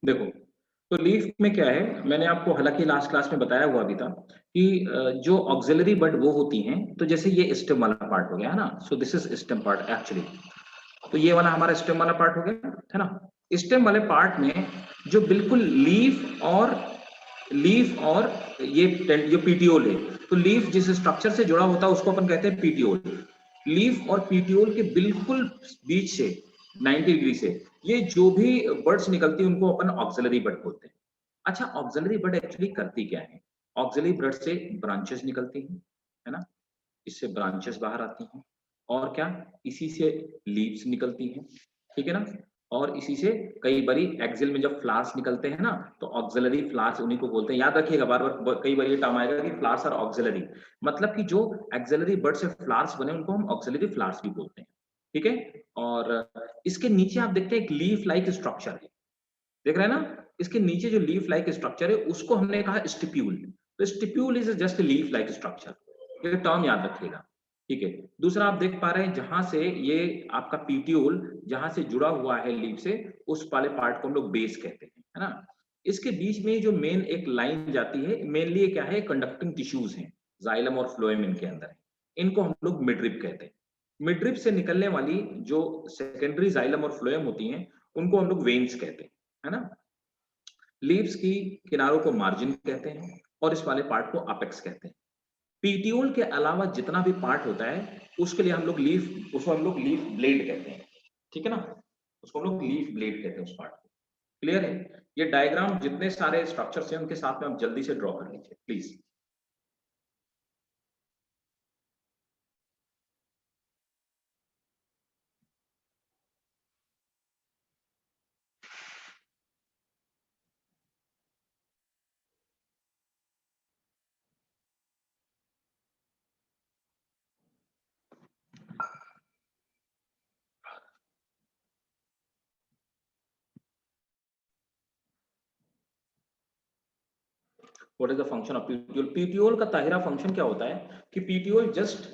देखो, तो लीफ में क्या है, मैंने आपको हालांकि लास्ट क्लास में बताया हुआ भी था कि जो ऑक्सिलरी बड वो होती हैं, तो जैसे ये स्टेम वाला पार्ट हो गया है ना, so this is stem part actually. तो ये वाला हमारा स्टेम वाला पार्ट हो गया है ना। स्टेम वाले पार्ट में जो बिल्कुल लीफ और ये पीटियोल है, तो लीफ जिस स्ट्रक्चर से जुड़ा होता है उसको अपन कहते हैं पीटियोल। लीफ और पीटियोल के बिल्कुल बीच से 90 डिग्री से ये जो भी बर्ड्स निकलती है उनको अपन ऑक्सिलरी बर्ड बोलते हैं। अच्छा, ऑक्सिलरी बर्ड एक्चुअली करती क्या है? ऑक्सिलरी बर्ड से ब्रांचेस निकलती हैं, है ना, इससे ब्रांचेस बाहर आती हैं, और क्या, इसी से लीव्स निकलती हैं, ठीक है ना। और इसी से कई बारी एक्सिल में जब फ्लावर्स निकलते हैं ना, तो ऑक्सिलरी फ्लावर्स उन्हीं को बोलते हैं। याद रखिएगा, बार बार कई बार ये टर्म आएगा कि फ्लावर्स और ऑक्सिलरी, मतलब कि जो एक्सिलरी बर्ड से फ्लावर्स बने उनको हम ऑक्सिलरी फ्लावर्स भी बोलते हैं, ठीक है। और इसके नीचे आप देखते हैं एक लीफ लाइक स्ट्रक्चर है, देख रहे हैं ना। इसके नीचे जो लीफ लाइक स्ट्रक्चर है उसको हमने कहा स्टिप्यूल। तो stipule is just leaf like structure, ये टर्म याद रखिएगा, ठीक है। दूसरा आप देख पा रहे हैं जहां से ये आपका पीटियोल जहां से जुड़ा हुआ है लीफ से, उस वाले पार्ट को हम लोग बेस कहते हैं, है ना। इसके बीच में जो मेन एक लाइन जाती है, मेनली ये क्या है, कंडक्टिंग टिश्यूज हैं, जाइलम और फ्लोएम इनके अंदर है, इनको हम लोग मिडरिप कहते हैं। मिडरिप से निकलने वाली जो सेकेंडरी जाइलम और फ्लोएम होती हैं उनको हम लोग वेन्स कहते हैं, है ना। लीव्स की किनारों को मार्जिन कहते हैं और इस वाले पार्ट को अपेक्स कहते हैं। पीटियोल के अलावा जितना भी पार्ट होता है उसके लिए हम लोग लीफ ब्लेड कहते हैं, ठीक है ना। उसको हम लोग लीफ ब्लेड कहते हैं उस पार्ट को। क्लियर है? ये डायग्राम जितने सारे स्ट्रक्चर्स हैं उनके साथ में आप जल्दी से ड्रॉ कर लीजिए please. What is the function of petiole? Petiole का ताहिरा फंक्शन क्या होता है कि पीटियोल जस्ट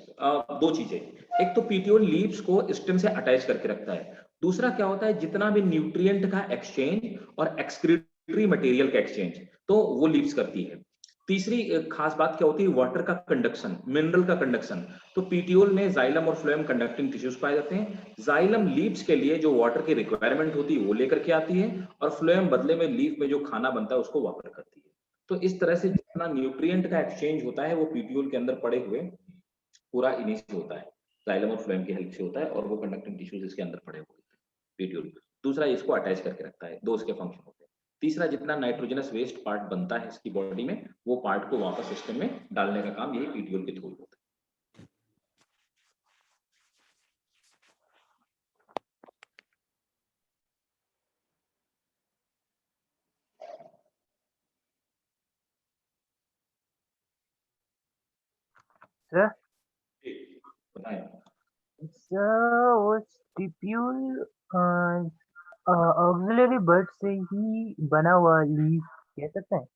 दो चीजें, एक तो पीटियोल लीव्स को स्टेम से अटैच करके रखता है, दूसरा क्या होता है, जितना भी न्यूट्रिएंट का एक्सचेंज और एक्सक्रीटरी मटेरियल का एक्सचेंज, तो वो लीव्स करती है। तीसरी खास बात क्या होती है, वाटर का कंडक्शन, मिनरल का कंडक्शन। तो पीटियोल में जाइलम और फ्लोएम कंडक्टिंग टिश्यूज पाए जाते हैं। जाइलम लीव्स के लिए जो वाटर की रिक्वायरमेंट होती है वो लेकर के आती है, और फ्लोएम बदले में लीफ में जो खाना बनता है उसको वापर करती है। तो इस तरह से जितना न्यूट्रिएंट का एक्सचेंज होता है वो पीट्यूल के अंदर पड़े हुए पूरा इन्हीं से होता है, जाइलम और फ्लोएम की हेल्प से होता है, और वो कंडक्टिंग टिश्यूज इसके अंदर पड़े हुए हैं पीट्यूल। दूसरा, इसको अटैच करके रखता है, दो इसके फंक्शन होते हैं। तीसरा, जितना नाइट्रोजनस वेस्ट पार्ट बनता है इसकी बॉडी में, वो पार्ट को वापस सिस्टम में डालने का काम यही पीट्यूल के थ्रू होता है। सर बताएं। सर वो स्टिप्यूल ऑक्सिलरी बर्ड से ही बना हुआ लीफ कह सकते हैं?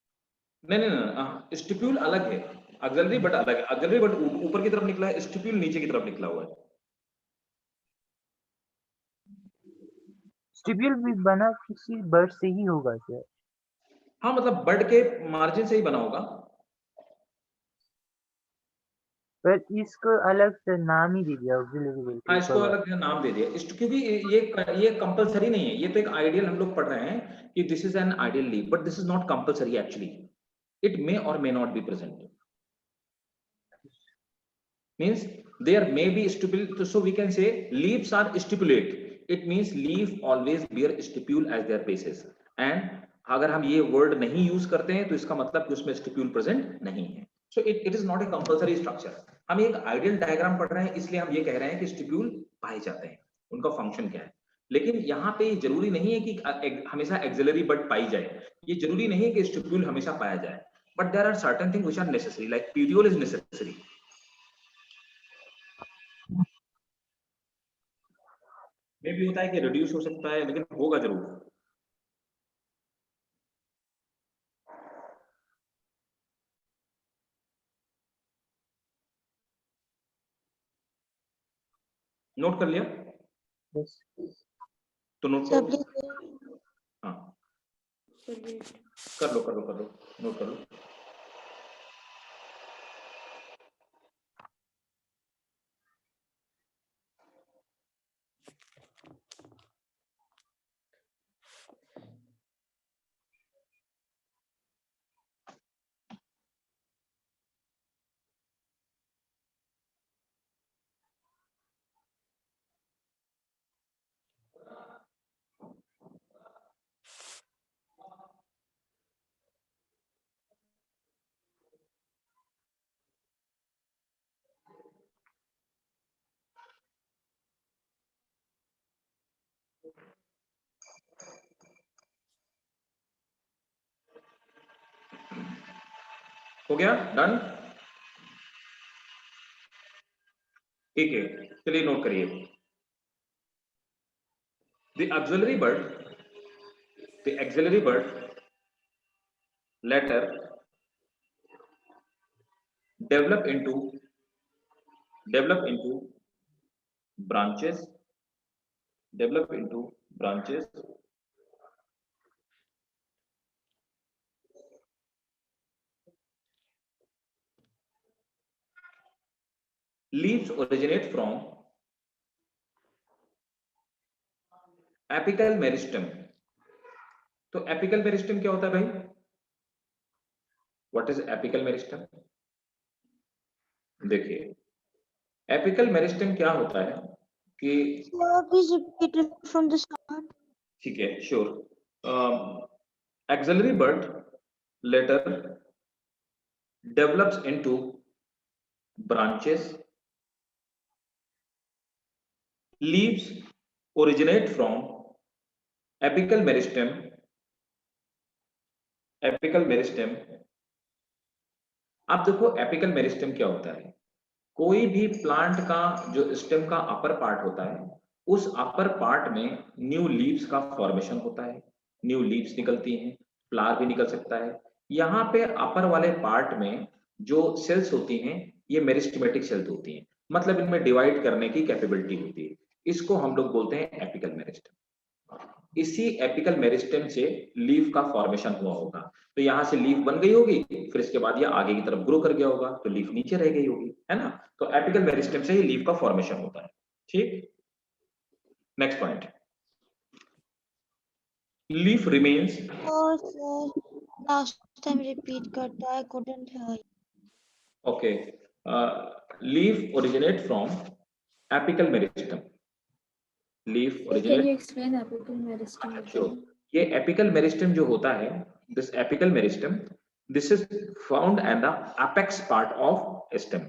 नहीं नहीं नहीं, स्टिप्यूल अलग है, ऑक्सिलरी बट अलग है। ऑक्सिलरी बट ऊपर की तरफ निकला है, स्टिप्यूल नीचे की तरफ निकला हुआ है। स्टिप्यूल भी बना किसी बर्ड से ही होगा सर? हाँ, मतलब बर्ड के मार्जिन से ही बना होगा। पर इसको अलग से नाम ही दे दिया ऑक्सिलरी बर्ड के हाँ, ऊपर इसको वाला। अलग नाम दे दिया क्योंकि ये कंपलसरी नहीं है, ये तो एक आइडियल हम लोग पढ़ रहे हैं कि this is an ideal leave, but this is not compulsory actually, it may or may not be present, means there may be stipulate, so we can say leaves are stipulate, it means leaf always bear stipule as their basis, and अगर हम ये word नहीं use करते हैं तो इसका मतलब कि उसमें स्टिप्यूल प्रेजेंट नहीं है। So it is not a compulsory structure. हम एक आइडियल डायग्राम पढ़ रहे हैं इसलिए हम ये कह रहे हैं कि स्टिप्यूल पाए जाते हैं, उनका फंक्शन क्या है। लेकिन यहाँ पे जरूरी नहीं है कि हमेशा एक्सिलरी बट पाई जाए, ये जरूरी नहीं है कि स्टिप्यूल हमेशा पाया जाए, but there are certain thing which are necessary, like petiole is necessary. मे भी होता है कि रिड्यूस हो सकता है, लेकिन होगा जरूर। नोट कर लिया? बस तो नोट करो। हाँ, कर लो कर लो कर लो, नोट कर लो। हो गया, डन। ठीक है, चलिए नोट करिए। The axillary word, the axillary word later develop into branches, develop into branches leaves originate from apical meristem। तो एपिकल मेरिस्टम क्या होता है भाई? What is apical meristem? देखिए, एपिकल मेरिस्टम क्या होता है कि Please repeat it from the start. ठीक है, sure. Axillary bud later develops into branches, leaves originate from apical meristem, apical meristem. आप देखो एपिकल मेरिस्टम क्या होता है? कोई भी प्लांट का जो स्टेम का अपर पार्ट होता है, उस अपर पार्ट में न्यू लीव्स का फॉर्मेशन होता है, न्यू लीव्स निकलती हैं, फ्लावर भी निकल सकता है। यहाँ पे अपर वाले पार्ट में जो सेल्स होती हैं, ये मेरिस्टेमेटिक सेल्स होती हैं, मतलब इनमें डिवाइड करने की कैपेबिलिटी होती है। इसको हम लोग बोलते हैं एपिकल मेरिस्टम। इसी एपिकल मेरिस्टम से लीफ का फॉर्मेशन हुआ होगा। तो यहां से लीफ बन गई होगी, फिर इसके बाद ये आगे की तरफ ग्रो कर गया होगा, तो लीफ नीचे रह गई होगी, है ना? तो एपिकल मेरिस्टम से ही लीफ का फॉर्मेशन होता है। ठीक, next point, leaf remains. Oh, sir. Last time repeat करता I couldn't hear. Okay, leaf originate from apical meristem. Leaf Can originate, you explain apical meristem? Sure. ये एपिकल मेरिस्टम जो होता है, this apical meristem, this is found at the apex part of stem.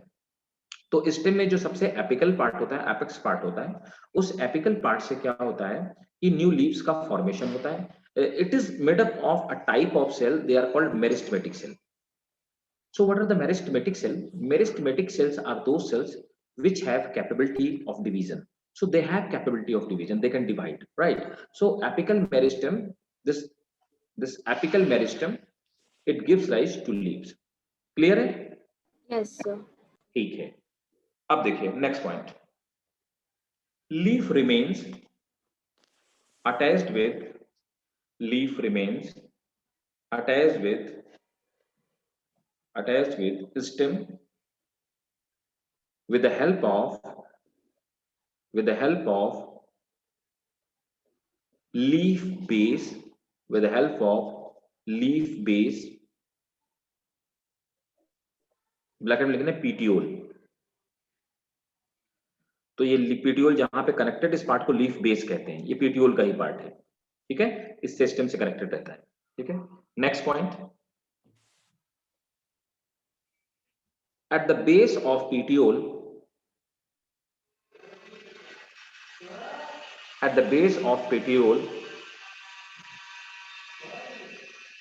तो stem में जो सबसे apical part होता है, एपेक्स पार्ट होता है, उस एपिकल पार्ट से क्या होता है कि न्यू लीव्स का फॉर्मेशन होता है। It is made up of a type of cell, they are called meristematic cell. So what are the meristematic cells? Meristematic cells are those cells which have capability of division. So they have capability of division, they can divide, right? So apical meristem, this apical meristem, it gives rise to leaves. Clear है? Yes, sir. ठीक है, अब देखिए next point, leaf remains attached with, leaf remains attached with stem with the help of leaf base, with the help of leaf base, ब्लैकेट में लिखना है petiole. तो ये पीटियोल जहां पे कनेक्टेड, इस पार्ट को लीफ बेस कहते हैं, ये पीटियोल का ही पार्ट है, ठीक है? इस सिस्टम से कनेक्टेड रहता है, ठीक है? Next point, at the base of petiole, at the base of petiole,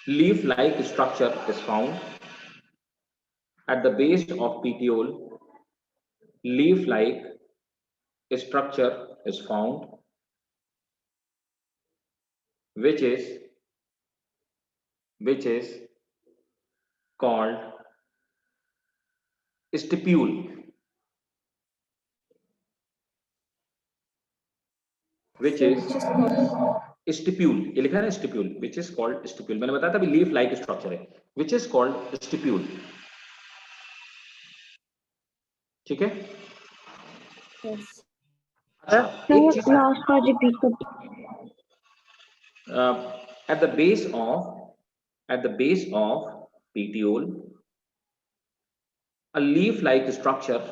leaf like structure is found. At the base of petiole, leaf like structure is found, which is called stipule. Which is stipule, ये लिखा है ना stipule, which is called stipule. मैंने बताया था अभी leaf like structure है, which is called stipule. ठीक है। Yes. अच्छा, एक चीज लास्ट का रिपीट कर at the base of petiole, a leaf-like structure,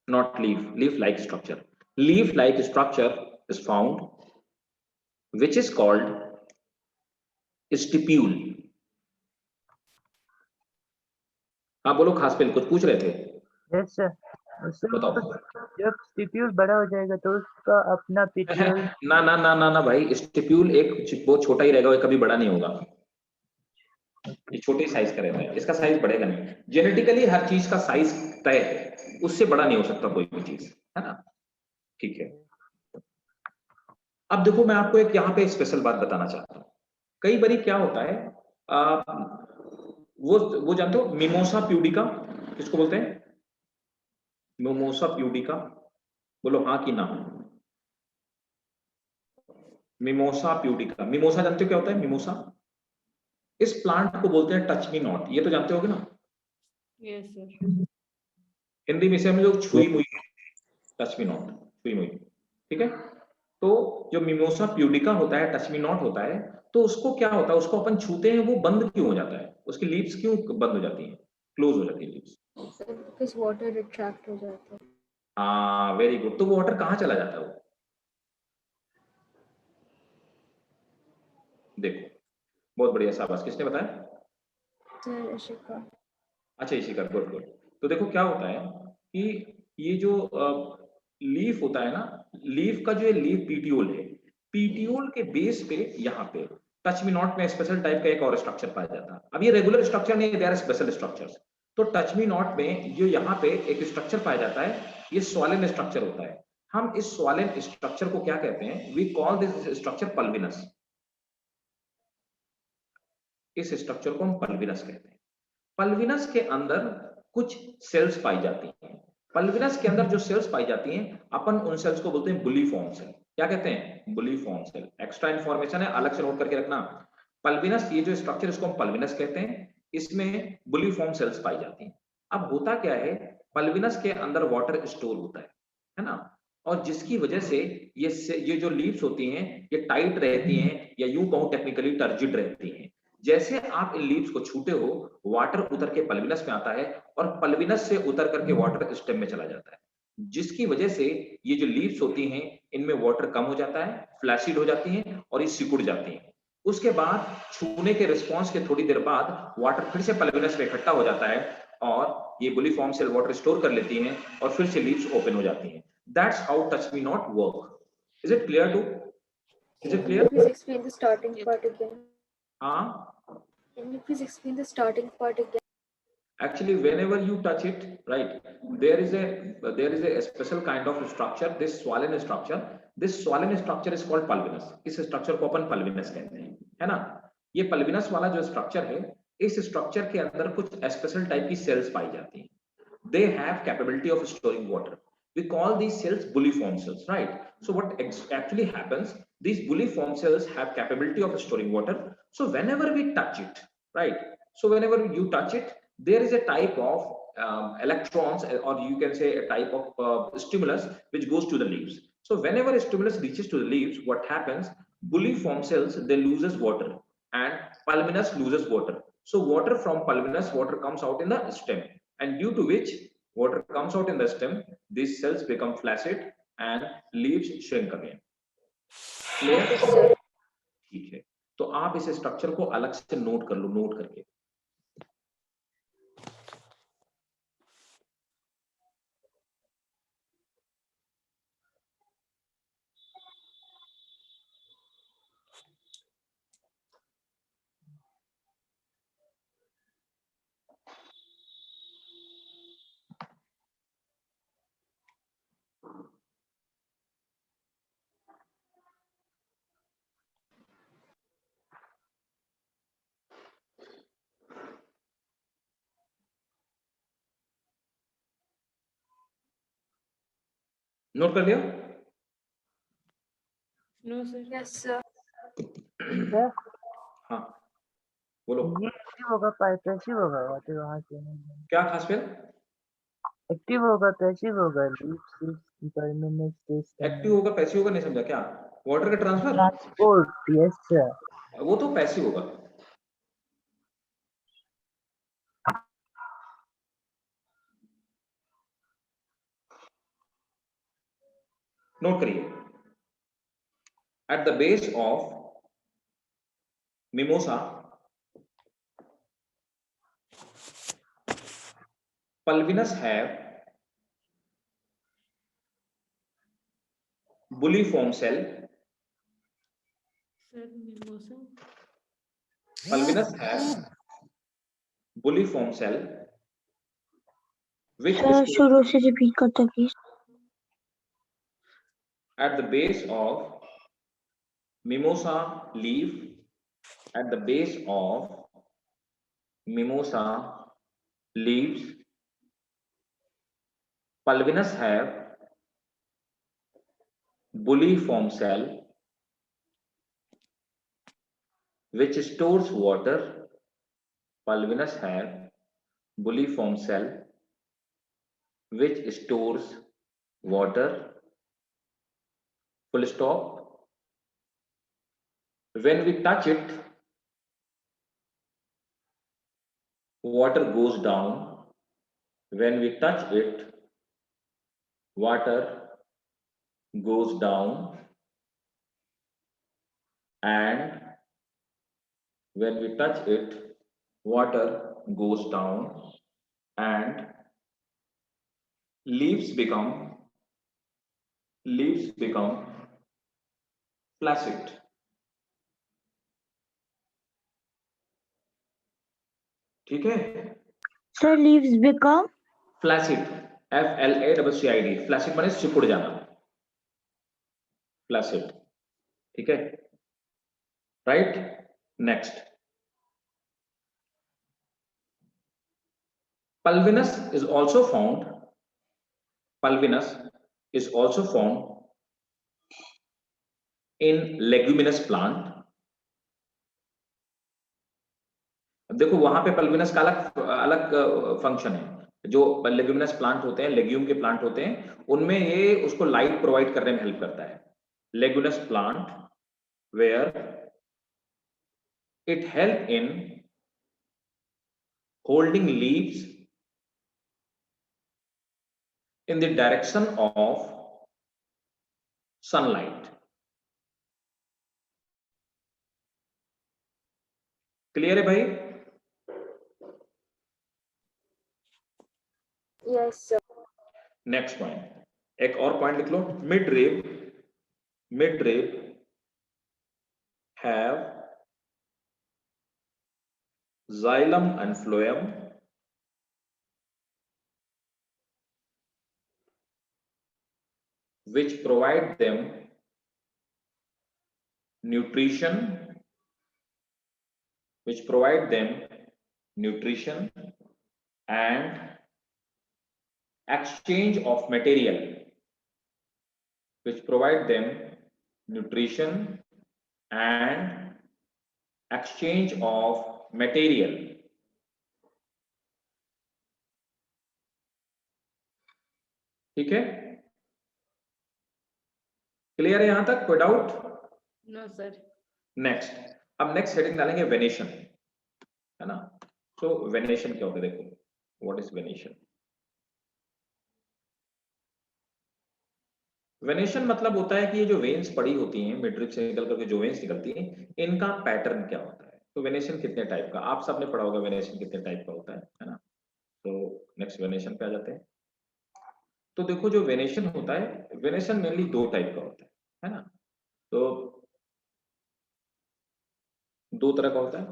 not leaf-like structure. Leaf-like structure is found, which is called stipule. हाँ बोलो, खास पेल कुछ पूछ रहे थे, यस सर। सर बताओ। जब स्टिप्यूल बड़ा हो जाएगा तो उसका अपना पेटियोल। ना ना ना ना ना भाई, स्टिप्यूल एक बहुत छोटा ही रहेगा, वो कभी बड़ा नहीं होगा, ये छोटे साइज का रहता है, इसका साइज बढ़ेगा नहीं। जेनेटिकली हर चीज का साइज तय है, उससे बड़ा नहीं हो सकता कोई भी चीज, है ना। ठीक है। अब देखो मैं आपको एक यहाँ पे स्पेशल बात बताना चाहता हूँ। कई बारी क्या होता है, वो जानते हो मिमोसा प्यूडिका किसको बोलते हैं? मिमोसा प्यूडिका, बोलो हाँ कि ना। मिमोसा प्यूडिका, मिमोसा जानते हो क्या होता है मिमोसा? इस प्लांट को बोलते हैं टच मी नॉट, ये तो जानते होगे ना। Yes, sir. हिंदी में से हम लोग छुई मुई, टच मी नॉट, छुई मुई। ठीक है। तो जो मिमोसा प्यूडिका होता है, टच मी नॉट होता है, तो उसको क्या होता है, उसको अपन छूते हैं वो बंद क्यों हो जाता है, उसकी लीव्स क्यों बंद हो जाती हैं, क्लोज हो जाती है leaves? Sir, because water retract हो जाता है। हाँ वेरी गुड। तो वो वाटर कहाँ चला जाता है वो? देखो बहुत बढ़िया, शाबाश। किसने बताया? Sir, Ashika. अच्छा इसी का, गुड गुड। तो देखो क्या होता है कि ये जो लीफ होता है ना, लीफ का जो लीफ पीटियोल है, पीटियोल के बेस पे यहाँ पे टच मी नॉट में स्पेशल टाइप का एक और स्ट्रक्चर पाया जाता है। अब ये रेगुलर स्ट्रक्चर नहीं है, दे आर स्पेशल स्ट्रक्चर्स। तो टच मी नॉट में जो यहाँ पे एक स्ट्रक्चर पाया जाता है, ये स्वालिन स्ट्रक्चर होता है। हम इस स्वालिन स्ट्रक्चर को क्या कहते हैं? We call this structure pulvinus. इस स्ट्रक्चर को हम पल्विनस कहते हैं। पल्विनस के अंदर कुछ सेल्स पाई जाती हैं। पल्विनस के अंदर जो सेल्स पाई जाती हैं, अपन उन सेल्स को बोलते हैं बुलीफॉर्म सेल। क्या कहते हैं? Bulliform cell. एक्स्ट्रा इंफॉर्मेशन है, अलग से नोट करके रखना। पल्विनस, ये जो स्ट्रक्चर, इसको हम पल्विनस कहते हैं। इसमें बुलीफॉर्म सेल्स पाई जाती हैं। अब होता क्या है, पल्विनस के अंदर वाटर स्टोर होता है ना, और जिसकी वजह से ये जो लीव्स होती हैं, ये टाइट रहती हैं, या यूं कहूं टेक्निकली टर्जिड रहती हैं। जैसे आप इन लीव्स को छूते हो, वाटर उतर के पल्विनस में आता है, और पल्विनस से उतर करके वाटर स्टेम में चला जाता है, जिसकी वजह से ये जो लीव्स होती हैं, इनमें वाटर कम हो जाता है, फ्लैसिड हो जाती हैं, और ये सिकुड़ जाती हैं। उसके बाद छूने के रिस्पॉन्स के थोड़ी देर बाद वाटर फिर से पल्विनस में इकट्ठा हो जाता है, और ये बुलीफॉर्म सेल वाटर स्टोर कर लेती हैं, और फिर से लीव्स ओपन हो जाती हैं। That's how touch me not work. Is it clear too? Is it Can clear? you please explain the starting part again? हाँ, Can you please explain the starting part again? actually whenever you touch it, right, there is a special kind of structure, this swollen structure. This swollen structure is called pulvinus. इस structure को अपन pulvinus कहते हैं, है ना। ये pulvinus वाला जो structure है, इस स्ट्रक्चर के अंदर कुछ स्पेशल टाइप की सेल्स पाई जाती हैं। they have capability of storing water. We call these cells bulliform cells, right? So what actually happens, these bulliform cells have capability of storing water. So whenever we touch it, right, so whenever you touch it, there is a type of electrons, or you can say a type of stimulus which goes to the leaves. So whenever a stimulus reaches to the leaves, what happens, bulliform cells, they loses water, and pulvinus loses water. So water from pulvinus, water comes out in the stem, and due to which water comes out in the stem, these cells become flaccid and leaves shrink again. Clear? ठीक है। तो आप इस structure को अलग से note कर लो, note करके। नोट कर लिया? No, sir. Yes, sir. Sir हाँ बोलो, ये एक्टिव होगा पैसिव होगा वाटर वहां से क्या खास फेल? एक्टिव होगा पैसिव होगा लीव्स परमानेंट स्टेज एक्टिव होगा पैसिव होगा, नहीं समझा क्या? वाटर का ट्रांसफर, ट्रांसपोर्ट यस सर वो तो पैसिव होगा। नोट करिए, at the base of mimosa pulvinus have bulliform cell. Pulvinus have bulliform cell which sir is शुरू से रिपीट करते please. at the base of mimosa leaf, at the base of mimosa leaves, pulvinus have bulliform cell which stores water. Pulvinus have bulliform cell which stores water. Full stop. When we touch it, water goes down. When we touch it, water goes down, and when we touch it, water goes down, and leaves become flaccid. ठीक है, sir leaves become flaccid, FLACCID, flaccid माने सिकुड़ जाना, flaccid. ठीक है, right. Next, pulvinus is also found in leguminous plant. देखो वहां पे पल्विनस का अलग अलग फंक्शन है। जो लेग्यूमिनस प्लांट होते हैं, लेग्यूम के प्लांट होते हैं, उनमें ये उसको लाइट प्रोवाइड करने में हेल्प करता है। Leguminous plant where it help in holding leaves in the direction of sunlight. Clear है भाई? Yes, sir. नेक्स्ट पॉइंट, एक और पॉइंट लिख लो, mid rib have xylem and phloem which provide them nutrition and exchange of material, ठीक है, clear है यहां तक? कोई डाउट? No sir. नेक्स्ट, अब नेक्स्ट हेडिंग डालेंगे वेनेशन, है ना। सो वेनेशन क्या होता है, देखो, व्हाट इज वेनेशन? वेनेशन मतलब होता है कि ये जो वेन्स पड़ी होती हैं, मिडरिप से निकल करके जो वेन्स निकलती हैं, इनका पैटर्न क्या होता है। तो वेनेशन कितने टाइप का, आप सबने पढ़ा होगा वेनेशन कितने टाइप का होता है ना। तो नेक्स्ट वेनेशन पे आ जाते हैं। तो देखो जो वेनेशन होता है, वेनेशन मेनली दो टाइप का होता है ना। तो दो तरह का होता है।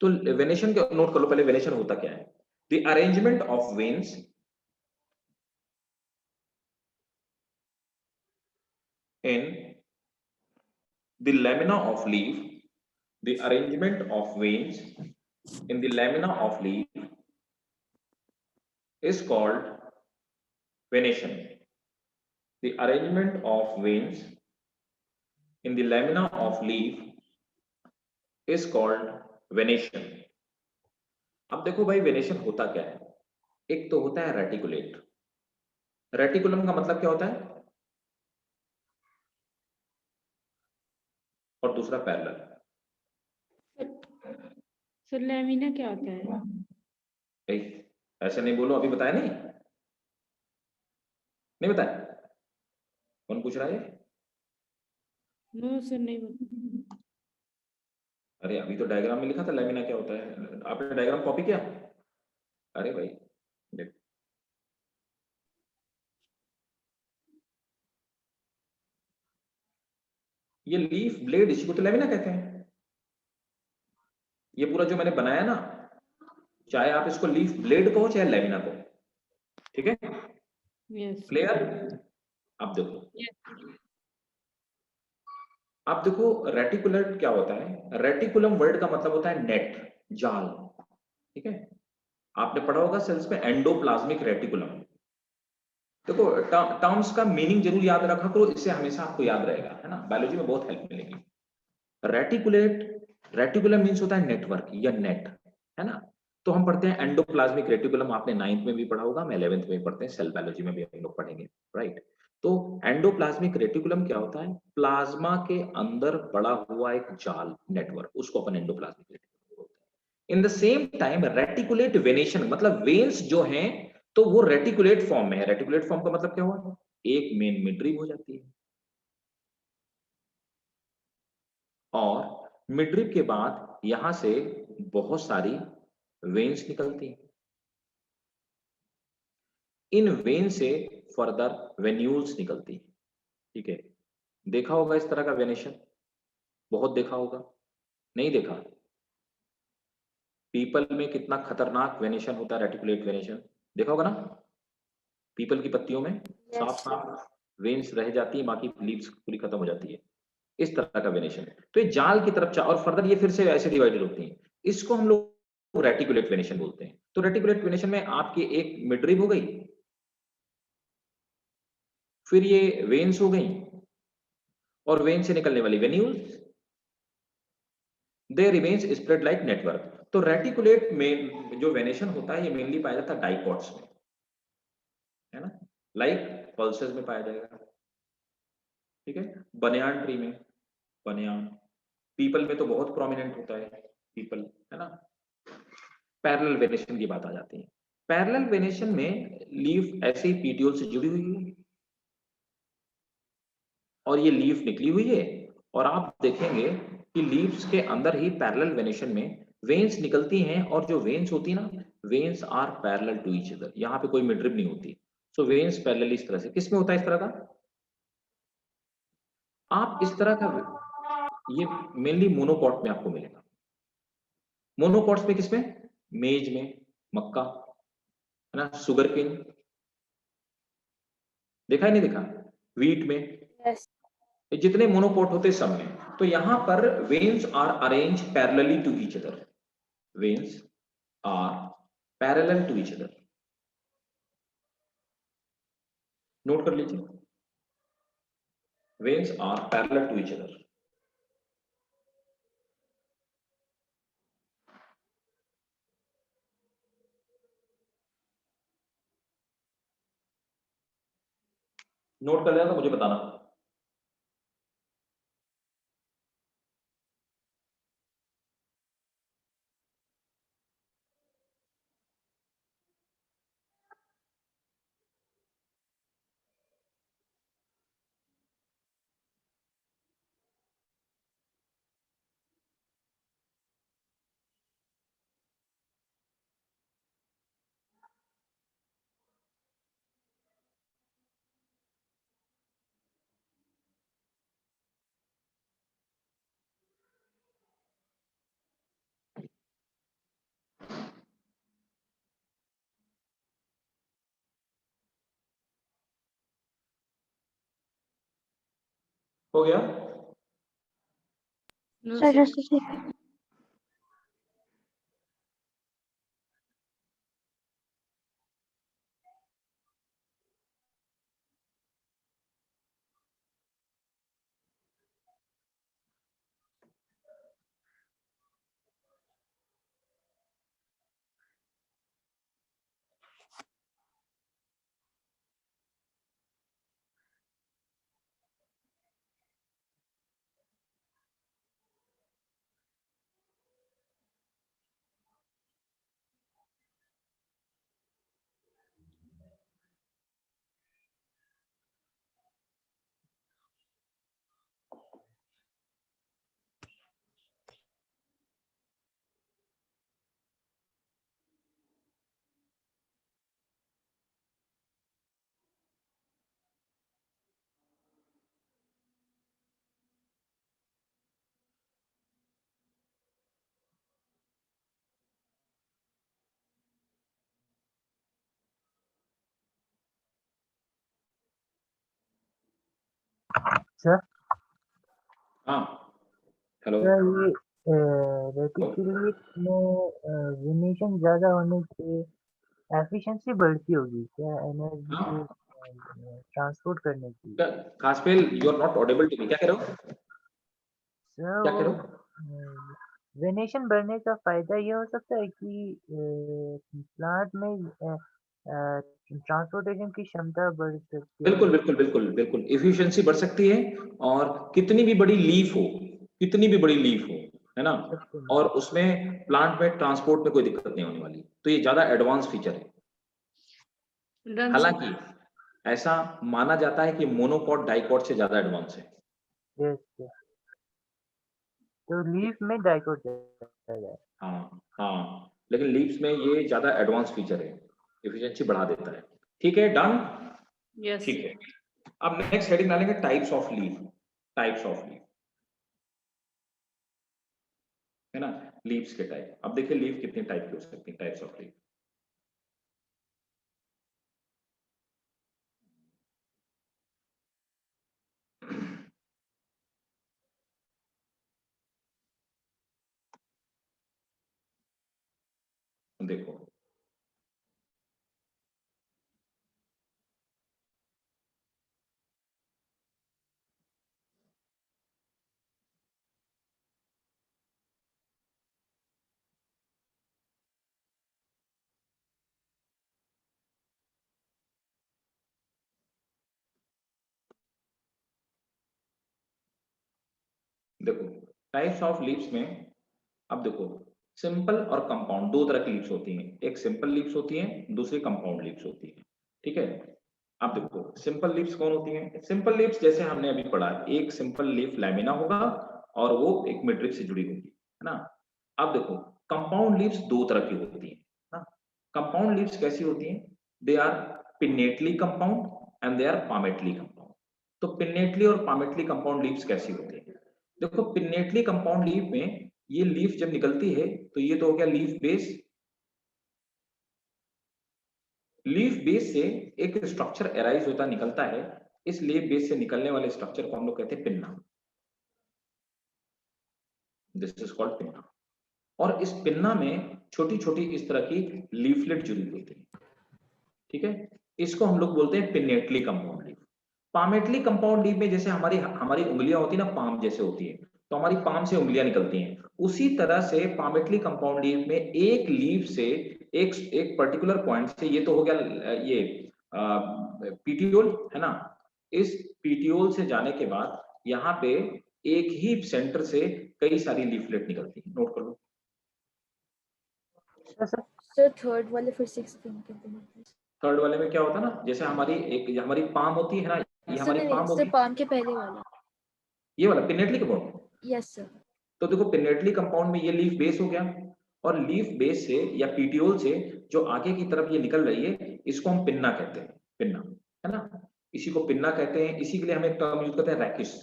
तो वेनेशन का नोट कर लो पहले, वेनेशन होता क्या है? The arrangement of veins in the lamina of leaf, the arrangement of veins in the lamina of leaf is called venation. The arrangement of veins in the lamina of leaf is called venation. अब देखो भाई venation होता क्या है, एक तो होता है रेटिकुलेट। रेटिकुलम का मतलब क्या होता है, और दूसरा पैरेलल। सर लैमिना क्या होता है? ऐसे नहीं बोलो, अभी बताया नहीं, नहीं बताया, कौन पूछ रहा है? नो सर नहीं बता। अरे अभी तो डायग्राम में लिखा था लैमिना क्या होता है, आपने डायग्राम कॉपी किया? अरे भाई देखो, ये लीफ ब्लेड इसी को तो लैमिना कहते हैं। ये पूरा जो मैंने बनाया ना, चाहे आप इसको लीफ ब्लेड कहो चाहे लैमिना कहो, ठीक है, यस क्लियर? अब देखो, यस अब देखो रेटिकुलर क्या होता है। रेटिकुलम वर्ड का मतलब होता है नेट, जाल, ठीक है। आपने पढ़ा होगा सेल्स में एंडोप्लाज्मिक रेटिकुलम। देखो टर्म्स का मीनिंग जरूर याद रखा करो, इससे हमेशा आपको याद रहेगा, है ना, बायोलॉजी में बहुत हेल्प मिलेगी। रेटिकुलेट, रेटिकुलम मीन्स होता है नेटवर्क या नेट, है ना। तो हम पढ़ते हैं एंडोप्लाज्मिक रेटिकुलम, आपने 9th में भी पढ़ा होगा, मैं 11th में पढ़ते हैं, सेल बायोलॉजी में भी हम लोग पढ़ेंगे, राइट। तो एंडोप्लाज्मिक रेटिकुलम क्या होता है, प्लाज्मा के अंदर पड़ा हुआ एक जाल नेटवर्क, उसको अपन एंडोप्लाज्मिक रेटिकुलम बोलते हैं। In the same time reticulate venation, मतलब वेन्स जो हैं तो वो रेटिकुलेट फॉर्म में है। रेटिकुलेट फॉर्म का मतलब क्या हुआ, एक मेन मिडरिव हो जाती है, और मिडरिव के बाद यहां से बहुत सारी वेन्स निकलती हैं। इन वेन से फर्दर वेन्यूल्स निकलती हैं, ठीक है। देखा होगा इस तरह का वेनेशन, बहुत देखा होगा, नहीं देखा? पीपल में कितना खतरनाक वेनेशन होता है, रेटिकुलेट वेनेशन, देखा होगा ना। पीपल की पत्तियों में साफ Yes. साफ वेन्स रह जाती है, बाकी लीव्स पूरी खत्म हो जाती है, इस तरह का वेनेशन है। तो ये जाल की तरफ और फर्दर ये फिर से ऐसे डिवाइडेड होती हैं, इसको हम लोग रेटिकुलेट वेनेशन बोलते हैं। तो रेटिकुलेट वेनेशन में आपकी एक मिडरिव हो गई, फिर ये वेन्स हो गई, और वेन से निकलने वाली वेन्यूल्स, दे रिमेन्स स्प्रेड लाइक नेटवर्क। तो रेटिकुलेट में जो वेनेशन होता है ये मेनली पाया जाता है डाइकॉट्स में, है ना, लाइक पल्सेस में पाया जाएगा, ठीक है, बनियान ट्री में, बनियान, पीपल में तो बहुत प्रोमिनेंट होता है पीपल, है ना। पैरेलल वेनेशन की बात आ जाती है। पैरेलल वेनेशन में लीफ ऐसे ही पीटियोल से जुड़ी हुई है, और ये लीफ निकली हुई है, और आप देखेंगे कि लीव्स के अंदर ही पैरेलल वेनेशन में वेन्स निकलती हैं, और जो वेन्स होती है ना, veins are parallel to each other, यहाँ पे कोई मिडरिव नहीं होती। सो वेन्स पैरेलल इस तरह से, किसमें होता है इस तरह का, आप इस तरह का, ये मेनली मोनोकॉट में आपको मिलेगा। मोनोकॉट्स में किसमें, मेज में, मक्का, है ना, सुगर केन, देखा है नहीं देखा, वीट में, Yes. ये जितने मोनोकॉट होते हैं सब में। तो यहां पर veins are arrange parallelly to each other, veins are parallel to each other, note कर लीजिए, veins are parallel to each other। Note कर लिया तो मुझे बताना। हो गया? नो सर सर जैसे से सर हाँ हेलो सर ये रेटिकुलेट में वेनेशन ज्यादा होने से एफिशिएंसी बढ़ती होगी क्या एनर्जी हाँ को ट्रांसपोर्ट करने की? काशपेल you are not audible to me, क्या कह रहे हो? सर क्या कह वो रहे हो? वेनेशन बढ़ने का फायदा ये हो सकता है कि प्लांट में ट्रांसपोर्टेशन की क्षमता बढ़ सकती है। बिल्कुल बिल्कुल बिल्कुल बिल्कुल, एफिशिएंसी बढ़ सकती है, और कितनी भी बड़ी लीफ हो, कितनी भी बड़ी लीफ हो, है ना, सबसे और बड़ी। उसमें प्लांट में ट्रांसपोर्ट में कोई दिक्कत नहीं होने वाली, तो ये ज्यादा एडवांस फीचर है। Done sir. हालांकि ऐसा माना जाता है कि मोनोकॉट डाइकॉट से ज्यादा एडवांस है। Yes yes. तो लीफ में डाइकोट है। हाँ हाँ, लेकिन लीव्स में ये ज्यादा एडवांस फीचर है, एफिशिएंसी बढ़ा देता है। ठीक है, डन। यस। ठीक है, अब नेक्स्ट हेडिंग डालेंगे types of leaf. Types of leaf, है ना, लीव्स के टाइप। अब देखिए लीफ कितने टाइप की हो सकती है, टाइप्स ऑफ लीफ। देखो देखो टाइप्स ऑफ लीव्स में, अब देखो सिंपल और कंपाउंड दो तरह की लीव्स होती हैं, एक सिंपल लीव्स होती हैं, दूसरी कंपाउंड लीव्स होती हैं। ठीक है, अब देखो सिंपल लीव्स कौन होती हैं? सिंपल लीव्स जैसे हमने अभी पढ़ा, एक सिंपल लीफ लैमिना होगा और वो एक मिडरिप से जुड़ी होगी, है ना। अब देखो कंपाउंड लीव्स दो तरह की होती हैं ना। कंपाउंड लीव्स कैसी होती हैं? They are pinnately compound and they are palmately compound. तो पिन्नेटली और पामेटली कंपाउंड लीव्स कैसी होती हैं? देखो पिन्नेटली कंपाउंड लीफ में ये लीफ जब निकलती है तो ये तो हो गया लीफ बेस। लीफ बेस से एक स्ट्रक्चर एराइज होता निकलता है, इस लीफ बेस से निकलने वाले स्ट्रक्चर को हम लोग कहते हैं pinna. This is called pinna. और इस पिन्ना में छोटी छोटी इस तरह की लीफलेट जुड़ी हुई होती है। ठीक है, इसको हम लोग बोलते हैं pinnately compound leaf. Palmately compound leaf में जैसे हमारी हमारी उंगलियां होती है ना, पाम जैसे होती है, तो हमारी पाम से उंगलियां निकलती हैं, उसी तरह से पामेटली कंपाउंड लीफ में एक लीफ से एक एक पर्टिकुलर पॉइंट से, ये तो हो गया ये पीटियोल, है ना। इस पीटियोल से जाने के बाद यहाँ पे एक ही सेंटर से कई सारी लीफलेट निकलती है, नोट कर लो। सर सर थर्ड वाले फिर से एक्सप्लेन कर देना। थर्ड वाले में क्या होता है ना, जैसे हमारी एक हमारी पाम होती है ना, ये सर हमारी पाम नहीं होगी, सर, पाम के पहले वाला। ये वाला पिनेटली कंपाउंड। Yes sir. तो देखो पिनेटली कंपाउंड में ये लीफ बेस हो गया, और लीफ बेस से या पीटियोल से जो आगे की तरफ ये निकल रही है, इसको हम पिन्ना कहते हैं, पिन्ना, है ना। इसी को पिन्ना कहते हैं, इसी के लिए हम एक टर्म यूज करते हैं रैकिस,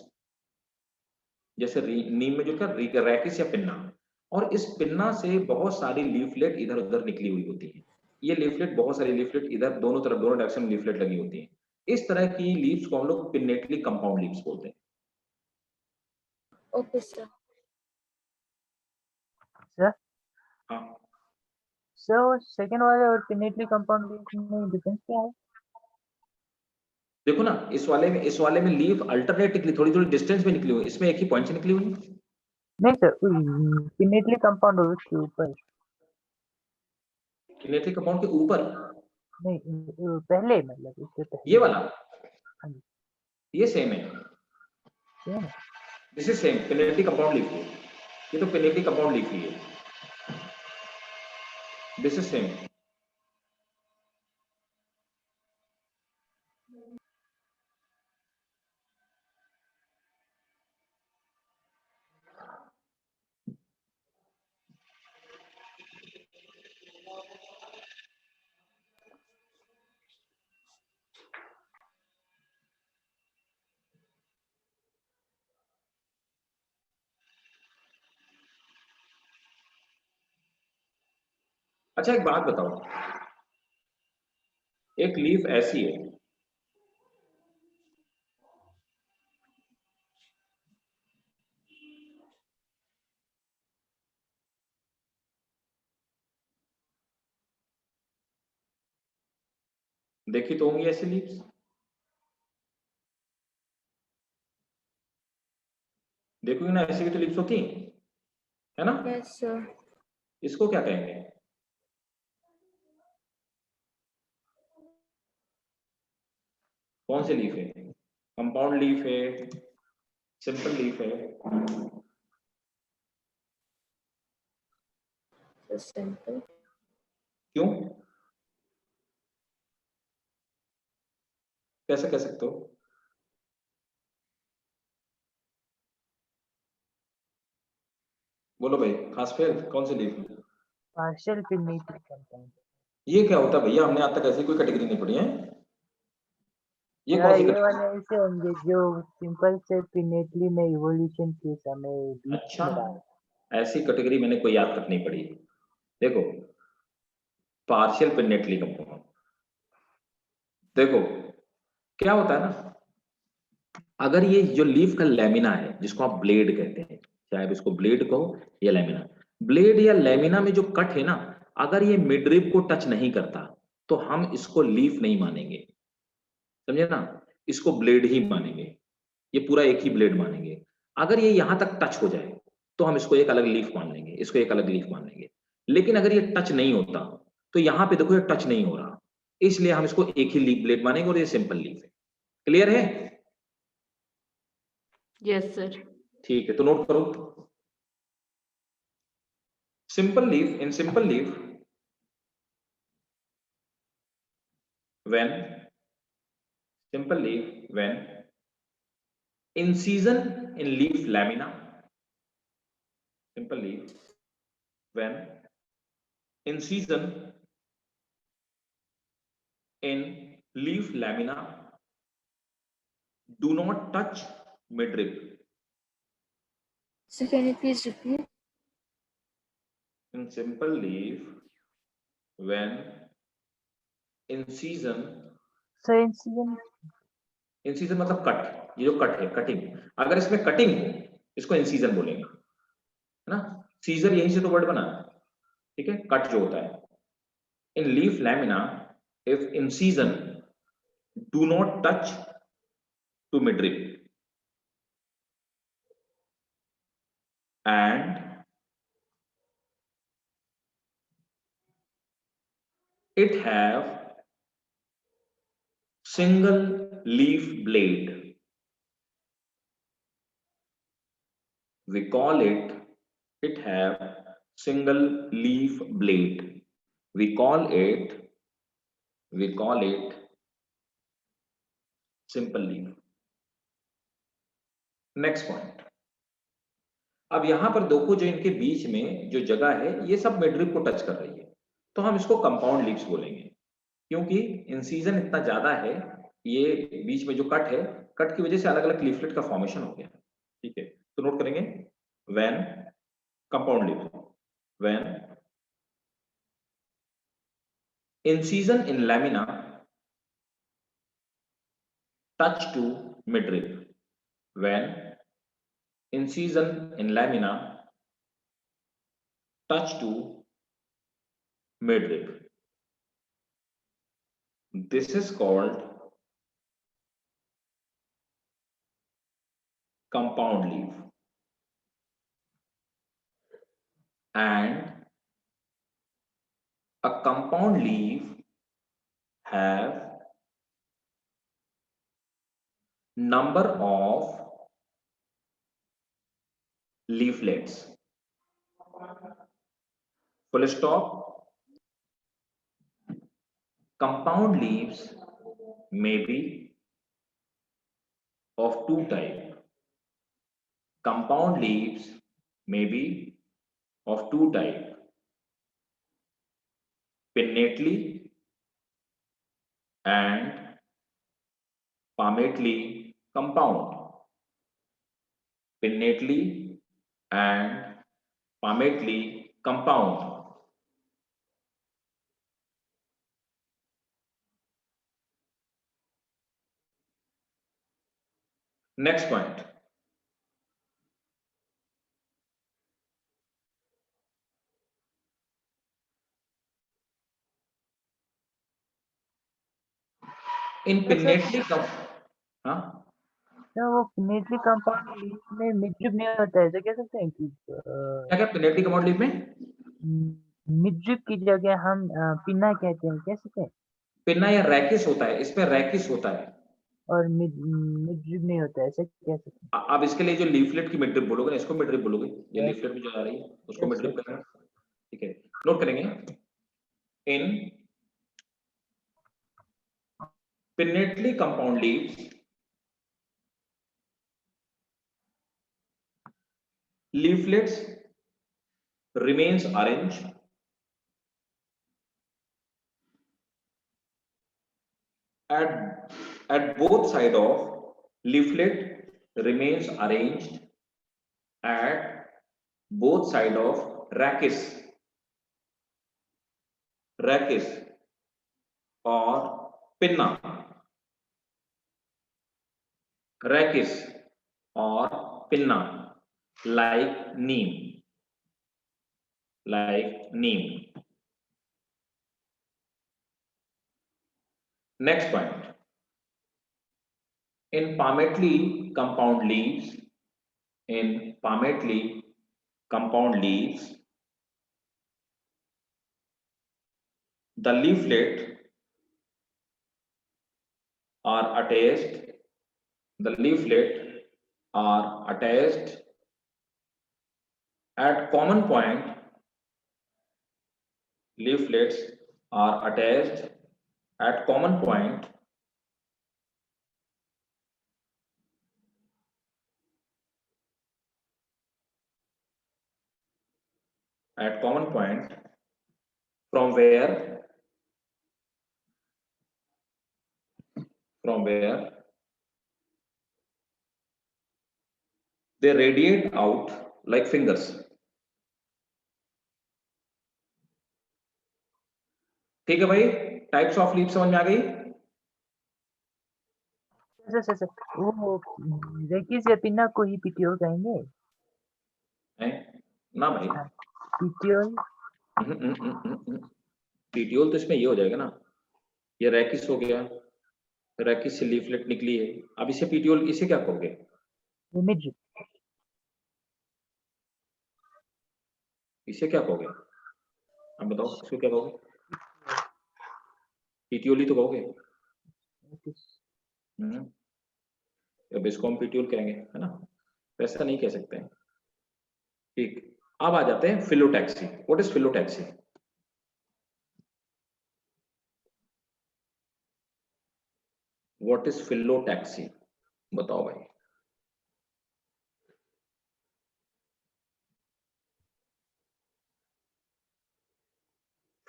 जैसे नीम में जो क्या रैकिस या पिन्ना। और इस पिन्ना से बहुत सारी लीफलेट इधर उधर निकली हुई होती है। ये लीफलेट, बहुत सारी लीफलेट इधर दोनों तरफ, दोनों डायरेक्शन में लीफलेट लगी होती है। इस तरह की लीव्स को हम लोग पिनेटली कंपाउंड लीव्स बोलते हैं। Okay sir. सर हाँ सर सेकंड वाले और पिनेटली कंपाउंड लीफ में डिफरेंस क्या है? देखो ना, इस वाले में लीफ अल्टरनेट निकली, थोड़ी थोड़ी डिस्टेंस में निकली हुई, इसमें एक ही पॉइंट से निकली हुई। नहीं सर, पिनेटली कंपाउंड और उसके ऊपर। पिनेटली कंपाउंड के ऊपर नहीं पहले मतलब उससे पहले। ये वाला, हाँ जी ये सेम है, सेम है। This is same pinnately compound leaf है, ये तो पिनेटली कंपाउंड लीफ ही है, दिस इज सेम। अच्छा एक बात बताओ, एक लीफ ऐसी है, देखी तो होंगी ऐसी लीव्स, देखोगे ना, ऐसी भी तो लीव्स होती है ना। Yes, sir. इसको क्या कहेंगे? कौन सी लीफ है? कंपाउंड लीफ है, सिंपल लीफ है? So simple. क्यों, कैसे कह सकते हो? बोलो भाई, खास फेल कौन सी लीफ है? Partial pinnately compound. ये क्या होता है भैया, हमने आज तक ऐसी कोई कैटेगरी नहीं पढ़ी है। ये या कौन सी ये कैटेगरी? वाले ऐसे होंगे जो सिंपल से पिनेटली में इवोल्यूशन के समय बीच अच्छा, में रहा। ऐसी कैटेगरी मैंने कोई आज तक नहीं पढ़ी। देखो, पार्शियल पिनेटली कंपाउंड, देखो क्या होता है ना, अगर ये जो लीफ का लेमिना है, जिसको आप ब्लेड कहते हैं, चाहे आप इसको ब्लेड कहो या लेमिना, ब्लेड या लेमिना में जो कट है ना, अगर ये मिडरिब को टच नहीं करता तो हम इसको लीफ नहीं मानेंगे, समझे ना, इसको ब्लेड ही मानेंगे, ये पूरा एक ही ब्लेड मानेंगे। अगर ये यहां तक टच हो जाए तो हम इसको एक अलग लीफ मान लेंगे, इसको एक अलग लीफ मान लेंगे। लेकिन अगर ये टच नहीं होता तो यहां पे देखो ये टच नहीं हो रहा, इसलिए हम इसको एक ही लीफ ब्लेड मानेंगे और ये सिंपल लीफ है। क्लियर है? Yes, sir. ठीक है, तो नोट करो, simple leaf, in simple leaf, when simple leaf, when incision in leaf lamina, simple leaf, when incision in leaf lamina do not touch midrib. So can you please repeat? In simple leaf, when incision, so incision incision मतलब cut, ये जो cut है, cutting, अगर इसमें cutting हो इसको incision बोलेंगे, है ना। सीजर यहीं से तो वर्ड बना, ठीक है, कट जो होता है। In leaf lamina if incision do not touch to midrib and it have single leaf blade, we call it, it have single leaf blade, we call it simple leaf. Next point, अब यहां पर देखो जो इनके बीच में जो जगह है ये सब मिडरिब को टच कर रही है, तो हम इसको कंपाउंड लीव्स बोलेंगे, क्योंकि इंसीजन इतना ज्यादा है, ये बीच में जो कट है, कट की वजह से अलग अलग लीफलेट का फॉर्मेशन हो गया, ठीक है। तो नोट करेंगे, when compound leaf, when incision in lamina touch to midrib, when incision in lamina touch to midrib, this is called compound leaf, and a compound leaf have number of leaflets, full stop. Compound leaves may be of two type, compound leaves may be of two type, pinnately and palmately compound, pinnately and palmately compound. Next point, in pinnately हाँ तो वो pinnately compound leaf में midrib नहीं होता है, ऐसा कह सकते हैं कि क्या क्या पिन्नेटली कंपाउंड लीफ में मिडरिप की जगह हम पिन्ना कहते हैं, कह सकते हैं, पिन्ना या रैकिस होता है, इसमें रैकिस होता है। और मिडरिप नहीं होता है, ऐसा कह सकते हैं। अब इसके लिए जो लीफलेट की मिडरिप बोलोगे ना, इसको मिडरिप बोलोगे, ये Yes. लीफलेट में जो आ रही है उसको Yes, मिडरिप yes. करना, ठीक है, नोट करेंगे। इन pinnately compound leaves, leaflets remains arranged at both side of leaflet remains arranged at both side of rachis or pinna, rachis or pinna, like neem, Next point. In palmately compound leaves, the leaflet are attached. At common point. Leaflets are attached at common point from where they radiate out like fingers. ठीक है भाई, types of leaf समझ में आ गई? Sir वो rachis या pinna को ही petiole कहेंगे ना भाई, पीटीओल पीटीओल तो इसमें ये हो जाएगा ना, ये रैकिस हो गया, रैकिस से लीफलेट निकली है, अब इसे पीटीओल, इसे क्या कहोगे? मिडरिप, इसे क्या कहोगे? अब बताओ इसको क्या कहोगे? पीटीओल ही तो कहोगे। अब इसको हम पीटीओल कहेंगे, है ना, वैसा नहीं कह सकते हैं। ठीक, अब आ जाते हैं phyllotaxy. What is phyllotaxy? What is phyllotaxy, बताओ भाई।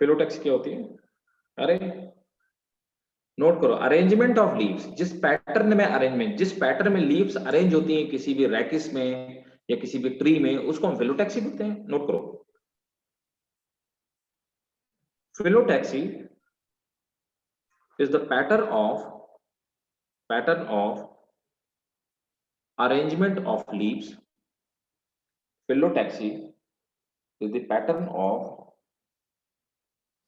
फिलोटैक्सी क्या होती है? अरे नोट करो, अरेंजमेंट ऑफ लीव्स, जिस पैटर्न में लीव्स अरेंज होती हैं किसी भी रैकिस में या किसी भी ट्री में, उसको हम फिलोटैक्सी बोलते हैं। नोट करो, phyllotaxy is the pattern of arrangement of leaves. Phyllotaxy is the pattern of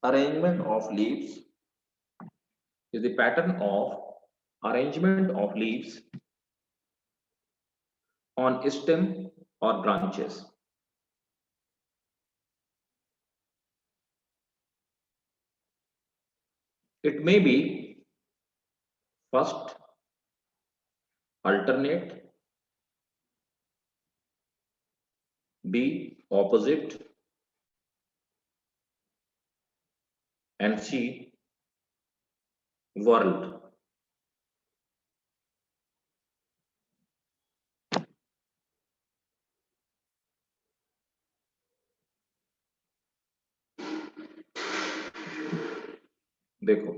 arrangement of leaves on stem or branches. It may be first, alternate, B, opposite, and C, whirled. देखो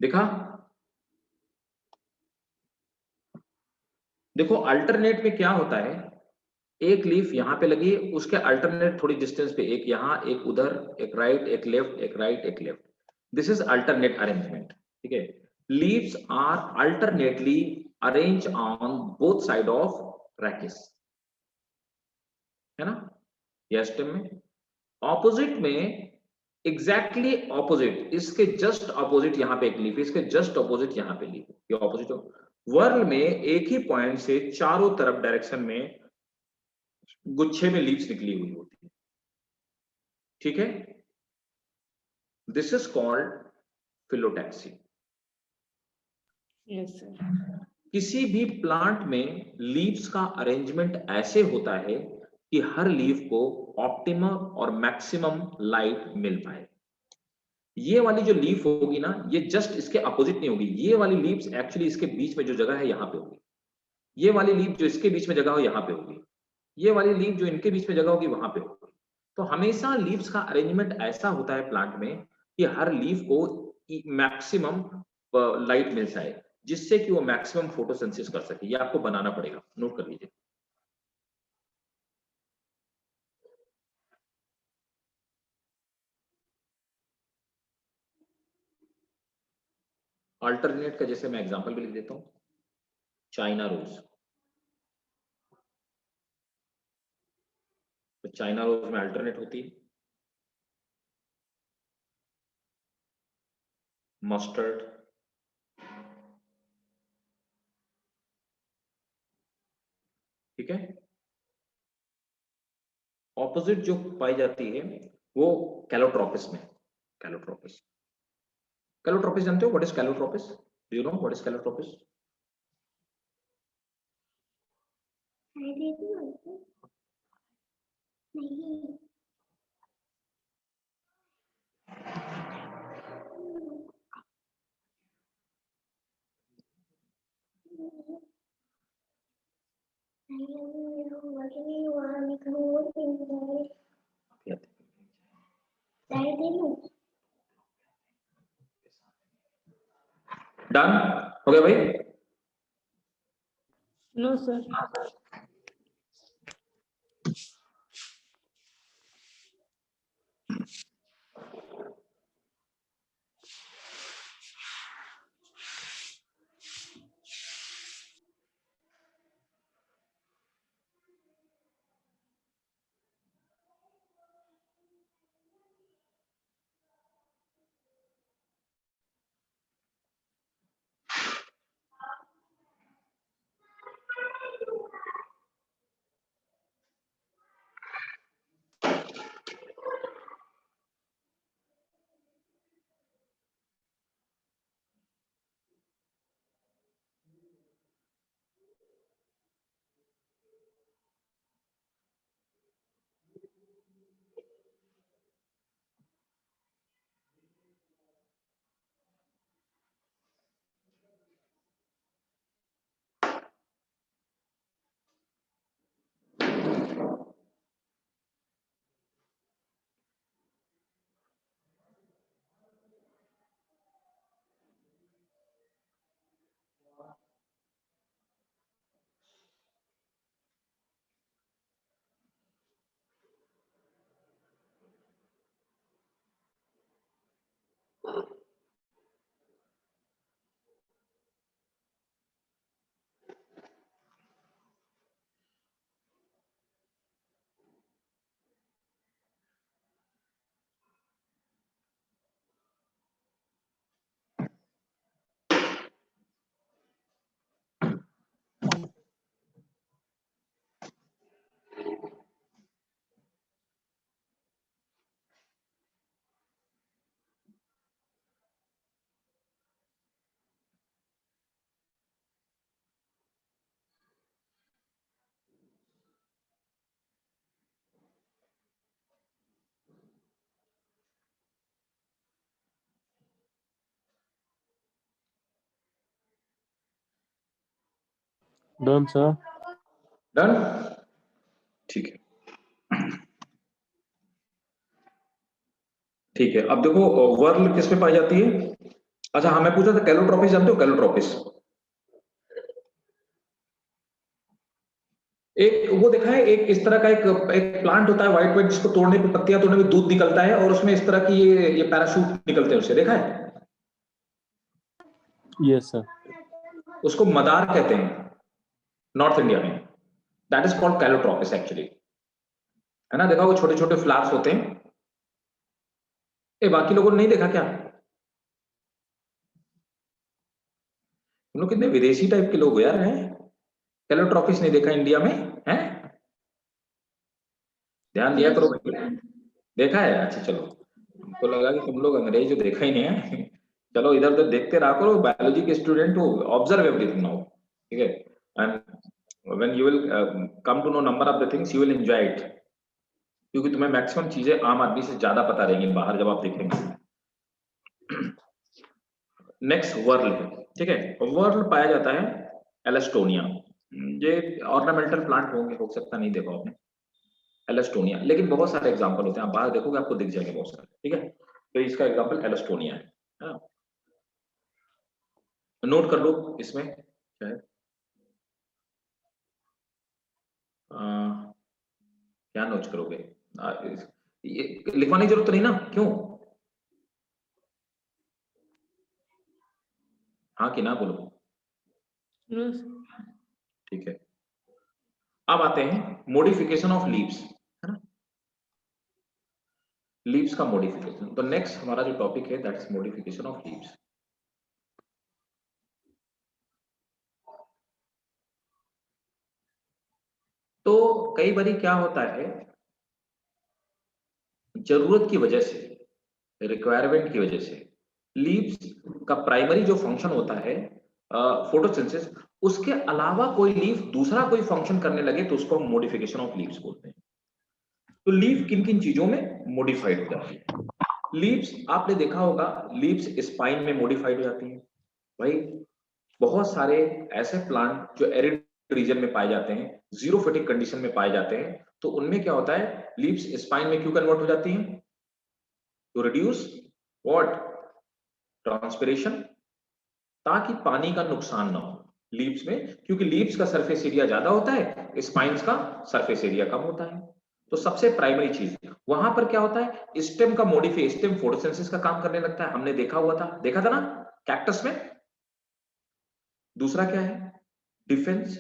देखा, देखो alternate में क्या होता है, एक leaf यहां पे लगी, उसके अल्टरनेट थोड़ी डिस्टेंस पे, एक यहां एक उधर, एक राइट एक लेफ्ट, एक राइट एक left, this is alternate arrangement. ठीक है, leaves are alternately arrange on both side of rachis. है ना, या स्टेम में। ऑपोजिट में एग्जैक्टली ऑपोजिट, इसके जस्ट ऑपोजिट यहाँ पे एक लीफ, इसके जस्ट ऑपोजिट यहाँ पे लीफ, ये ऑपोजिट हो। वर्ल में एक ही पॉइंट से चारों तरफ डायरेक्शन में गुच्छे में लीव्स निकली हुई होती है, ठीक है। This is called phyllotaxy. Yes, sir. किसी भी प्लांट में लीव्स का अरेंजमेंट ऐसे होता है कि हर लीफ को ऑप्टिमम और मैक्सिमम लाइट मिल पाए। ये वाली जो लीफ होगी ना, ये जस्ट इसके अपोजिट नहीं होगी, ये वाली लीव्स एक्चुअली इसके बीच में जो जगह है यहाँ पे होगी, ये वाली लीफ जो इसके बीच में जगह हो यहाँ पे होगी, ये वाली लीफ जो इनके बीच में जगह होगी वहां पे होगी। तो हमेशा लीव्स का अरेंजमेंट ऐसा होता है प्लांट में कि हर लीफ को मैक्सिमम लाइट मिल जाए, जिससे कि वो मैक्सिमम फोटोसिंथेसिस कर सके। ये आपको बनाना पड़ेगा, नोट कर लीजिए। अल्टरनेट का जैसे मैं एग्जांपल भी लिख देता हूं, चाइना रोज। तो चाइना रोज में अल्टरनेट होती है मस्टर्ड, ठीक है। ऑपोजिट जो पाई जाती है वो कैलोट्रोपिस में, कैलोट्रोपिस। कैलोट्रोपिस जानते हो? What is Calotropis? Do you know what is Calotropis? Done हो गया भाई? No, sir. Done sir. Done, ठीक है। ठीक है, अब देखो वर्ल किस में पाई जाती है? अच्छा हाँ, मैं पूछा था कैलोट्रोपिस जानते हो? कैलोट्रोपिस एक वो देखा है, एक इस तरह का एक प्लांट होता है व्हाइट व्हाइट, जिसको तोड़ने पे, पत्तियां तोड़ने पे दूध निकलता है, और उसमें इस तरह की ये पैराशूट निकलते हैं, उसे देखा है? Yes sir. उसको मदार कहते हैं नॉर्थ इंडिया में। That is called Calotropis actually. है ना, देखा वो छोटे छोटे फ्लावर्स होते हैं। बाकी लोगों ने नहीं देखा क्या? तुम लोग कितने विदेशी टाइप के लोग हो यार, हैं? कैलोट्रॉपिस नहीं देखा इंडिया में? हैं? ध्यान दिया करो भैया। देखा है? अच्छा चलो, हमको लगा कि तुम लोग अंग्रेज जो देखा ही नहीं है। चलो इधर उधर देखते रहा करो, बायोलॉजी के स्टूडेंट हो, ऑब्जर्व एवरीथिंग नाउ, ठीक है? And when you will come to know number of the things you will enjoy it, क्योंकि तुम्हें मैक्सिमम चीजें आम आदमी से ज्यादा पता रहेंगी बाहर जब आप देखेंगे। नेक्स्ट वर्ल है, ठीक है? वर्ल पाया जाता है एलस्टोनिया। ये ऑर्नामेंटल प्लांट होंगे, हो सकता नहीं देखो आपने एलस्टोनिया, लेकिन बहुत सारे एग्जांपल होते हैं, आप बाहर देखोगे आपको दिख जाएंगे बहुत सारे, ठीक है? तो इसका एग्जांपल एलस्टोनिया है। नोट कर लो इसमें क्या है, क्या नोट करोगे? ये लिखवाने की जरूरत तो नहीं ना? क्यों? हाँ कि ना बोलो? ठीक है। अब आते हैं मॉडिफिकेशन ऑफ लीव्स, है ना? लीव्स का मॉडिफिकेशन, तो नेक्स्ट हमारा जो टॉपिक है that is modification of leaves. तो कई बारी क्या होता है, जरूरत की वजह से, रिक्वायरमेंट की वजह से लीव्स का प्राइमरी जो फंक्शन होता है फोटोसिंथेसिस, उसके अलावा कोई लीफ दूसरा कोई फंक्शन करने लगे तो उसको हम मॉडिफिकेशन ऑफ लीव्स बोलते हैं। तो लीफ किन किन चीजों में मॉडिफाइड हो जाती है? लीव्स आपने देखा होगा, लीव्स स्पाइन में मॉडिफाइड हो जाती है भाई। बहुत सारे ऐसे प्लांट जो एरिड रीजन में पाए जाते हैं, जीरो फिटिंग कंडीशन में पाए जाते हैं, तो उनमें क्या होता है, लीव्स स्पाइन में क्यों कन्वर्ट हो जाती हैं? To reduce what? ट्रांसपिरेशन, ताकि पानी का नुकसान ना हो लीव्स में, क्योंकि लीव्स का सरफेस एरिया ज्यादा होता है, स्पाइन्स का सरफेस एरिया कम होता है। तो सबसे प्राइमरी चीज वहां पर क्या होता है, स्टेम का मॉडिफाई, स्टेम फोटोसिंथेसिस का काम करने लगता है। हमने देखा था ना कैक्टस में। दूसरा क्या है, डिफेंस।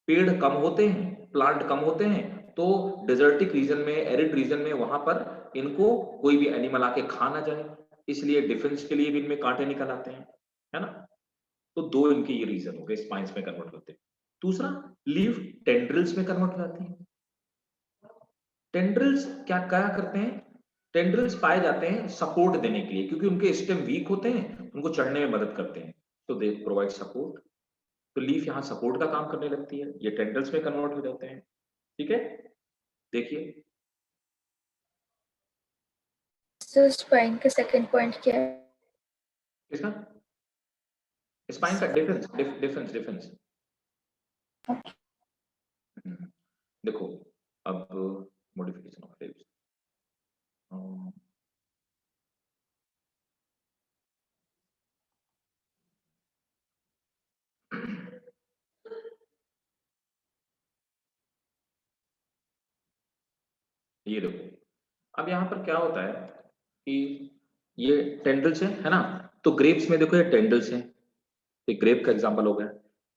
पेड़ कम होते हैं, प्लांट कम होते हैं, तो डेजर्टिक रीजन में, एरिड रीजन में, वहां पर इनको कोई भी एनिमल आके खा ना जाए, इसलिए डिफेंस के लिए भी इनमें कांटे निकल आते हैं, है ना? तो दो इनके ये रीजन हो गए, स्पाइन्स में कन्वर्ट होते हैं। दूसरा, लीफ टेंड्रिल्स में कन्वर्ट हो जाती है। टेंड्रिल्स क्या क्या करते हैं? टेंड्रिल्स पाए जाते हैं सपोर्ट देने के लिए, क्योंकि उनके स्टेम वीक होते हैं, उनको चढ़ने में मदद करते हैं, तो दे प्रोवाइड सपोर्ट। तो लीफ यहाँ सपोर्ट का काम करने लगती है, ये टेंड्रिल्स में कन्वर्ट हो जाते हैं, ठीक है? देखिए सर स्पाइन का सेकंड पॉइंट क्या है? इसका स्पाइन का डिफेंस, डिफेंस। देखो अब मॉडिफिकेशन ऑफ लीव्स, ये देखो अब यहाँ पर क्या होता है कि ये टेंडल्स है ना? तो ग्रेप्स में देखो ये टेंडल्स है, ये ग्रेप का एग्जांपल हो गया।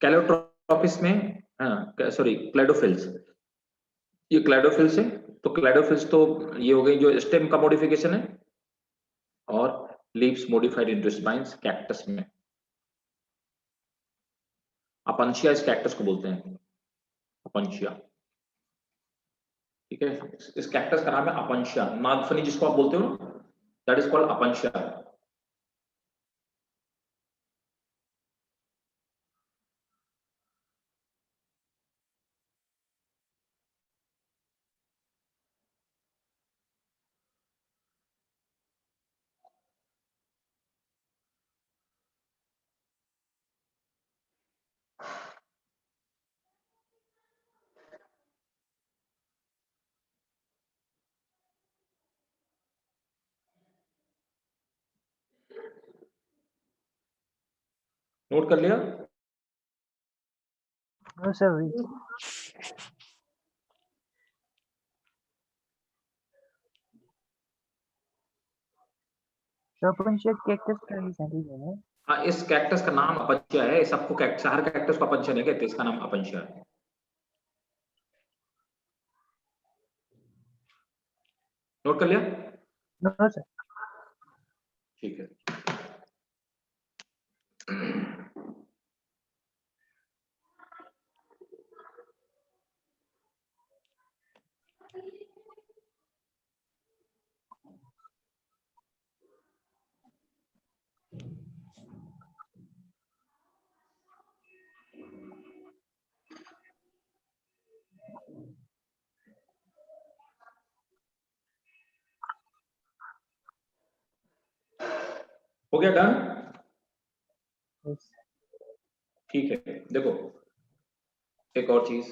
कैलोट्रोपिस में, हाँ सॉरी क्लेडोफिल्स, ये क्लेडोफिल्स है। तो क्लेडोफिल्स तो ये हो गई जो स्टेम का मॉडिफिकेशन है, और leaves modified into spines cactus में। अपंशिया इस कैक्टस को बोलते हैं, अपंशिया, ठीक है? इस कैक्टस का नाम है अपंशिया, नागफनी जिसको आप बोलते हो, दैट इज कॉल्ड अपंशिया। नोट कर लिया? नो सर, अपंशिया कैक्टस का ही सेंटेंस है। हाँ, इस कैक्टस का नाम अपंशिया है, सबको हर कैक्टस को अपंशिया नहीं कहते, इसका नाम अपंशिया है। नोट कर लिया? No sir. ठीक है। हो गया डन? यस। ठीक है, देखो एक और चीज,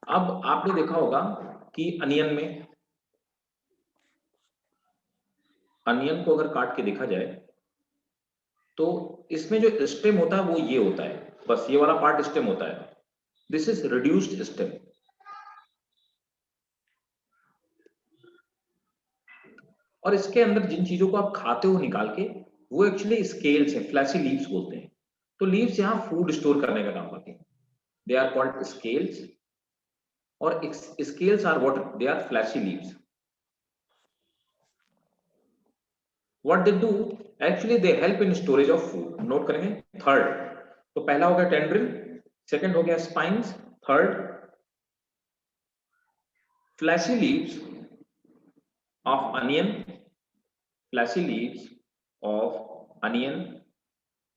अब आपने देखा होगा कि अनियन को अगर काट के देखा जाए तो इसमें जो स्टेम होता है वो ये होता है, बस ये वाला पार्ट स्टेम होता है। This is reduced stem. और इसके अंदर जिन चीजों को आप खाते हो निकाल के, वो एक्चुअली स्केल्स हैं, फ्लैशी लीव्स बोलते हैं। तो लीव्स यहाँ फूड स्टोर करने का काम करती हैं। दे आर कॉल्ड स्केल्स, और scales are what? They are fleshy leaves. What they do? Actually they help in storage of food. Note करेंगे। थर्ड, तो पहला हो गया टेंड्रिल, सेकंड हो गया spines, third fleshy leaves of onion, fleshy leaves of onion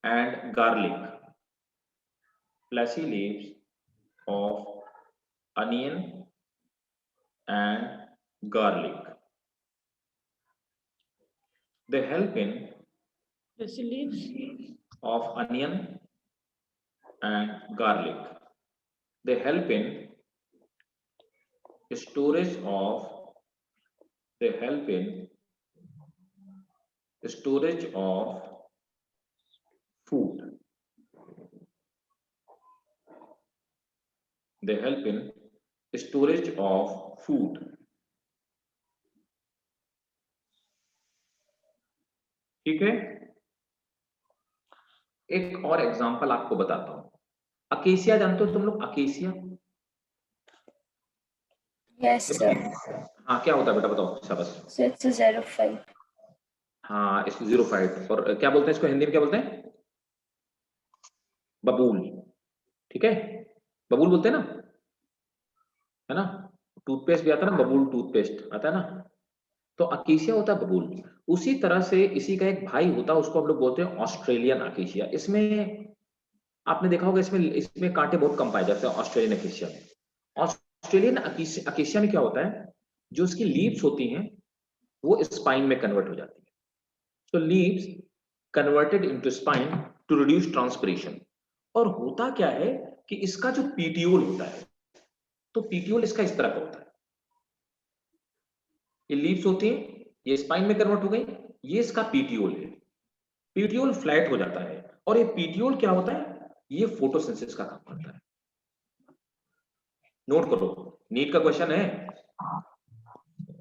and garlic, fleshy leaves of onion and garlic. They help in Fleshy leaves of onion and garlic. They help in storage of, they help in storage of food. They help in storage of food. ठीक है, एक और example आपको बताता हूं। Acacia जानते हो तुम लोग? अकेसिया? Yes, sir. हाँ, क्या होता है बेटा बताओ? शाबाश। So it's a xerophyte. हाँ, इसको ज़ीरोफाइट, और क्या बोलते हैं इसको हिंदी में, क्या बोलते हैं? बबूल। ठीक है, बबूल बोलते हैं ना, है ना? टूथपेस्ट भी आता है ना, बबूल टूथपेस्ट आता है ना, तो अकेसिया होता है बबूल। उसी तरह से इसी का एक भाई होता है, उसको हम लोग बोलते हैं ऑस्ट्रेलियन अकेसिया। इसमें आपने देखा होगा, इसमें कांटे बहुत कम पाए जाते हैं ऑस्ट्रेलियन अकेसिया में। ऑस्ट्रेलियन अकेसिया में क्या होता है, जो उसकी लीव्स होती हैं वो स्पाइन में कन्वर्ट हो जाती है। So leaves converted into spine to reduce transpiration. और होता क्या है कि इसका जो पीटियोल होता है, तो पीटियोल इसका इस तरह का होता है। ये लीव्स होती हैं, ये स्पाइन में कन्वर्ट हो गई, ये इसका पीटियोल है। पीटियोल फ्लैट हो जाता है, और ये पीटियोल क्या होता है? ये फोटोसिंथेसिस का काम करता है। नोट करो, नीट का क्वेश्चन है।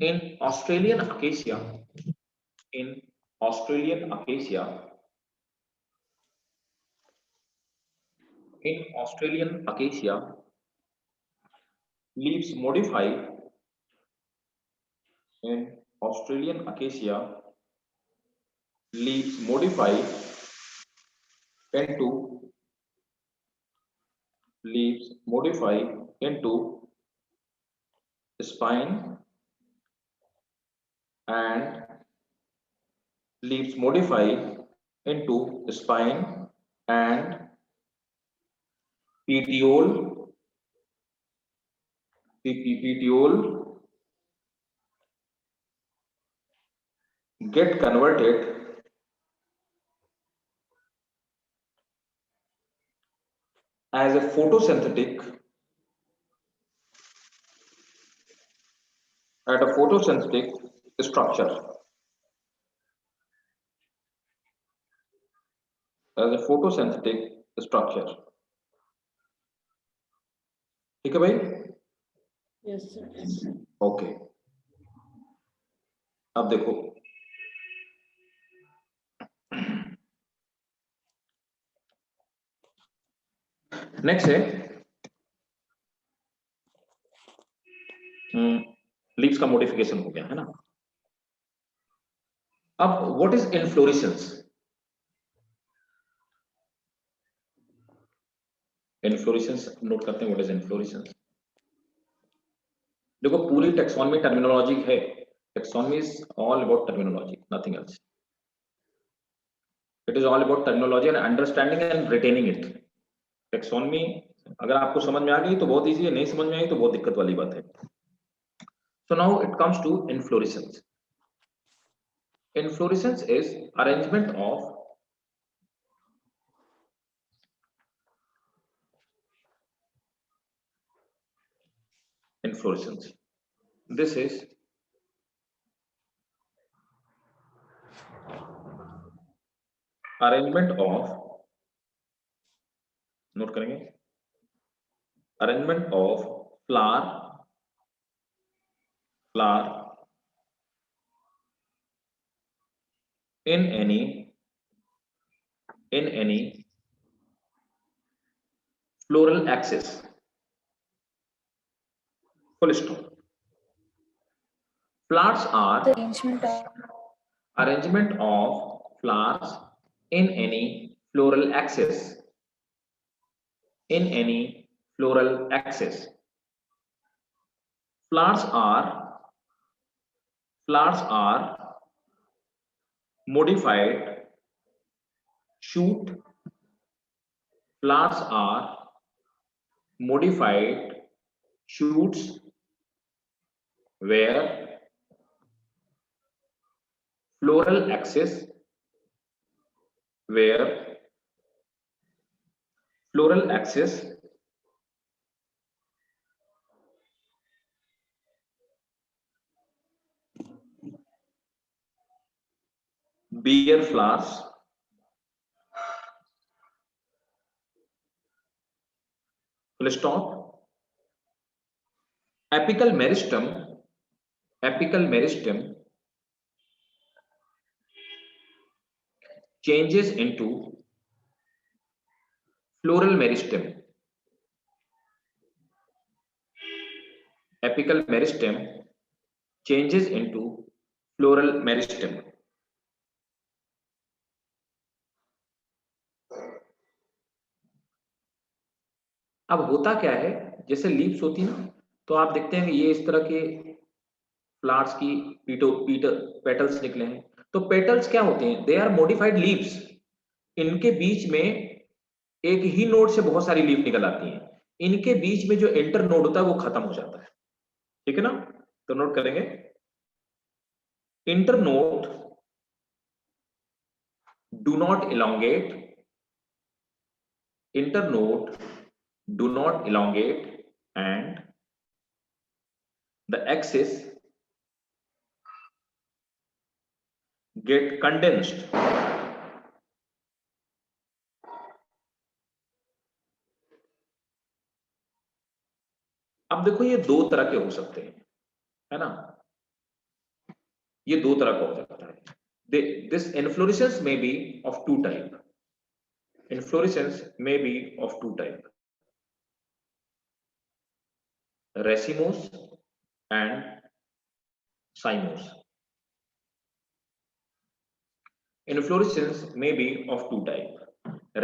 इन Australian acacia, in Australian acacia, in Australian acacia, leaves modify, in Australian acacia, leaves modify into, leaves modify into spine, and leaves modify into spine and petiole, petiole get converted as a photosynthetic, at a photosynthetic structure, as a photosynthetic structure. ठीक है भाई? yes sir. Okay, अब देखो, next है का modification हो गया है ना। अब what is inflorescence? Inflorescence note करते हैं, व्हाट इज इन्फ्लोरेसेंस। देखो पूरी टेक्सोनमी टर्मिनोलॉजी है, taxonomy is all about terminology, nothing else. It is all about terminology and understanding and retaining it. Taxonomy अगर आपको समझ में आ गई तो बहुत इजी है, नहीं समझ में आई तो बहुत दिक्कत वाली बात है। So now it comes to inflorescence. Inflorescence is arrangement of inflorescence. This is arrangement of, note करेंगे, arrangement of flower in any floral axis. Full stop. Flowers are arrangement of flowers in any floral axis. In any floral axis. Flowers are modified shoot. Flowers are modified shoots where floral axis bear flowers. Full stop. Apical meristem changes into floral meristem. Apical meristem changes into floral meristem. अब होता क्या है, जैसे leaves होती है ना, तो आप देखते हैं कि ये इस तरह के फ्लावर्स की पेटल्स निकले हैं। तो पेटल्स क्या होते हैं? They are modified leaves. इनके बीच में एक ही नोड से बहुत सारी लीफ निकल आती हैं। इनके बीच में जो इंटर नोड होता है वो खत्म हो जाता है, ठीक है ना। तो नोट करेंगे, inter node do not elongate, inter node do not elongate and the axis get condensed. अब देखो ये दो तरह के हो सकते हैं, है ना, ये दो तरह का हो सकता है। This inflorescence may be of two type. Inflorescence may be of two type. Racemose and cymose. Inflorescence may be of two type,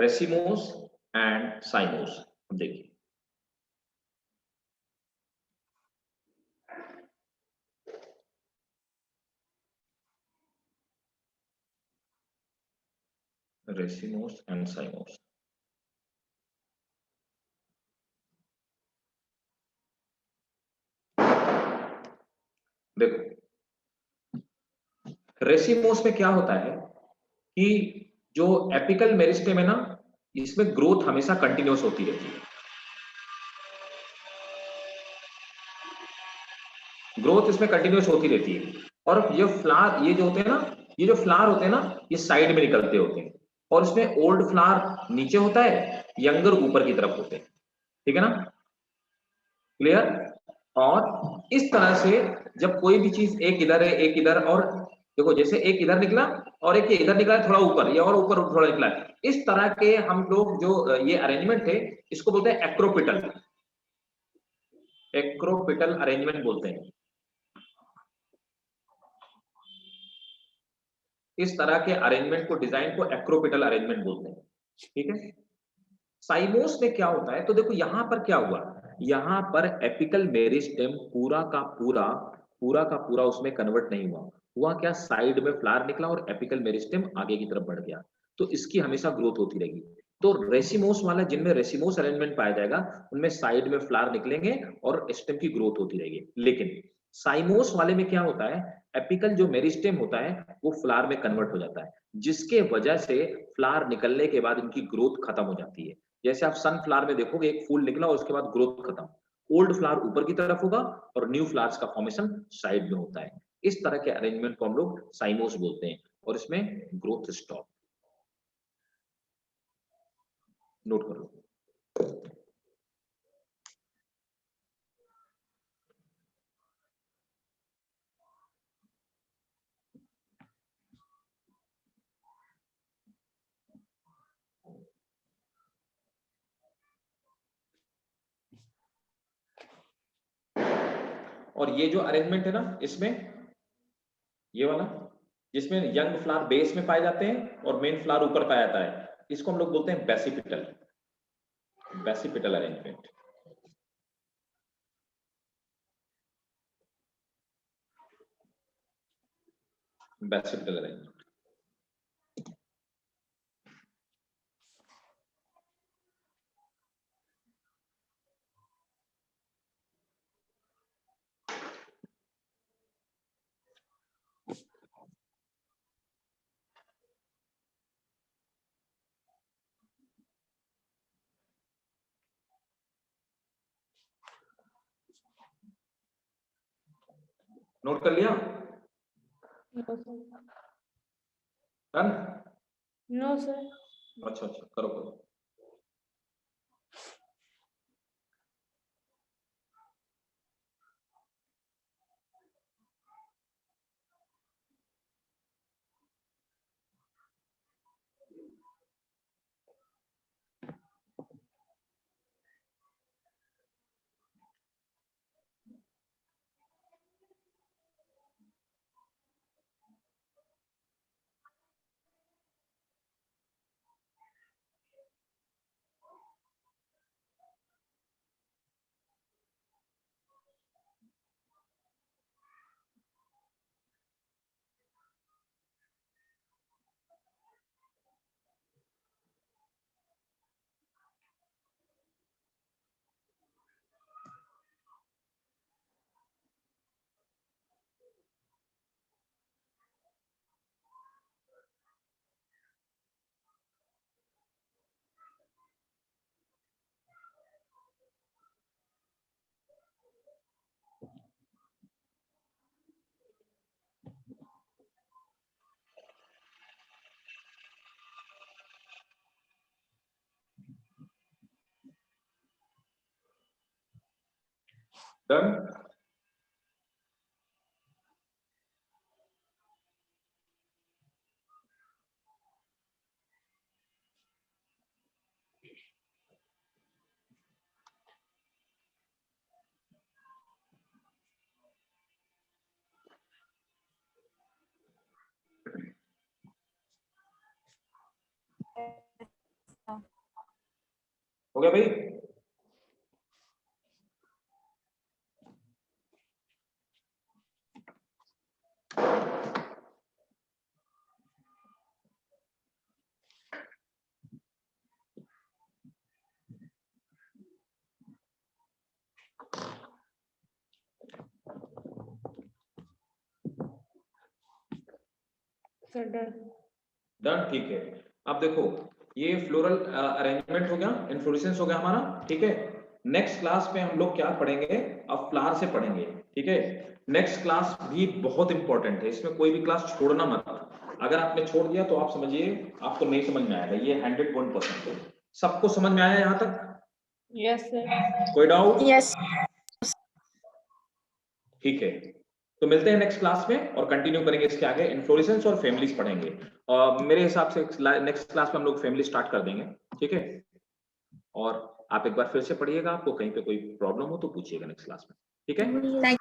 racemose and cymose. देखिए, racemose and cymose. देखो रेसिमोस में क्या होता है कि जो एपिकल मेरिस्टेम है ना, इसमें ग्रोथ हमेशा कंटिन्यूअस होती रहती है। ग्रोथ इसमें कंटिन्यूअस होती रहती है। और ये फ्लावर, ये जो होते हैं ना, ये जो फ्लावर होते हैं ना, ये साइड में निकलते होते हैं। और इसमें ओल्ड फ्लावर नीचे होता है, यंगर ऊपर की तरफ होते हैं, ठीक है ना, क्लियर। और इस तरह से जब कोई भी चीज एक इधर है एक इधर, और देखो जैसे एक इधर निकला और एक इधर निकला है थोड़ा ऊपर, या और ऊपर थोड़ा निकला है, इस तरह के हम लोग जो ये अरेंजमेंट है इसको बोलते हैं एक्रोपिटल। एक्रोपिटल अरेंजमेंट बोलते हैं। इस तरह के अरेंजमेंट को, डिजाइन को एक्रोपिटल अरेंजमेंट बोलते हैं, ठीक है। साइमोस में क्या होता है, तो देखो यहां पर क्या हुआ, यहां पर एपिकल मेरिस्टेम पूरा का पूरा उसमें कन्वर्ट नहीं हुआ क्या, साइड में फ्लावर निकला और एपिकल मेरिस्टेम आगे की तरफ बढ़ गया, तो इसकी हमेशा ग्रोथ होती रहेगी। तो रेसिमोस वाला, जिनमें रेसिमोस अरेंजमेंट पाया जाएगा उनमें साइड में फ्लावर निकलेंगे और स्टेम की ग्रोथ होती रहेगी। लेकिन साइमोस वाले में क्या होता है, एपिकल जो मेरिस्टेम होता है वो फ्लावर में कन्वर्ट हो जाता है, जिसके वजह से फ्लावर निकलने के बाद इनकी ग्रोथ खत्म हो जाती है। जैसे आप सनफ्लावर में देखोगे, एक फूल निकला और उसके बाद ग्रोथ खत्म, ओल्ड फ्लावर ऊपर की तरफ होगा और न्यू फ्लावर्स का फॉर्मेशन साइड में होता है। इस तरह के अरेंजमेंट को हम लोग साइमोस बोलते हैं और इसमें ग्रोथ स्टॉप। नोट कर लो। और ये जो अरेंजमेंट है ना, इसमें ये वाला, जिसमें यंग फ्लावर बेस में पाए जाते हैं और मेन फ्लावर ऊपर पाया जाता है, इसको हम लोग बोलते हैं basipetal, basipetal arrangement. Basipetal arrangement. Note कर लिया? No, sir. Done? No, sir. अच्छा अच्छा, करो करो। डन? हो गया भाई? Sir, done. डन, ठीक है। अब देखो, ये फ्लोरल अरेंजमेंट हो गया, इन्फ्लोरेसेंस हो गया हमारा, ठीक है। नेक्स्ट क्लास में हम लोग क्या पढ़ेंगे, अब फ्लावर से पढ़ेंगे, ठीक है। नेक्स्ट क्लास भी बहुत इंपॉर्टेंट है, इसमें कोई भी क्लास छोड़ना मत। अगर आपने छोड़ दिया तो आप समझिए आपको नहीं समझ में आएगा, ये 101% है। सबको समझ में आया यहाँ तक? Yes, sir. कोई डाउट? Yes. ठीक है, तो मिलते हैं नेक्स्ट क्लास में और कंटिन्यू करेंगे इसके आगे, इन्फ्लोरेसेंस और फैमिलीज पढ़ेंगे। मेरे हिसाब से नेक्स्ट क्लास में हम लोग फैमिली स्टार्ट कर देंगे, ठीक है। और आप एक बार फिर से पढ़िएगा, आपको कहीं पे कोई प्रॉब्लम हो तो पूछिएगा नेक्स्ट क्लास में, ठीक है।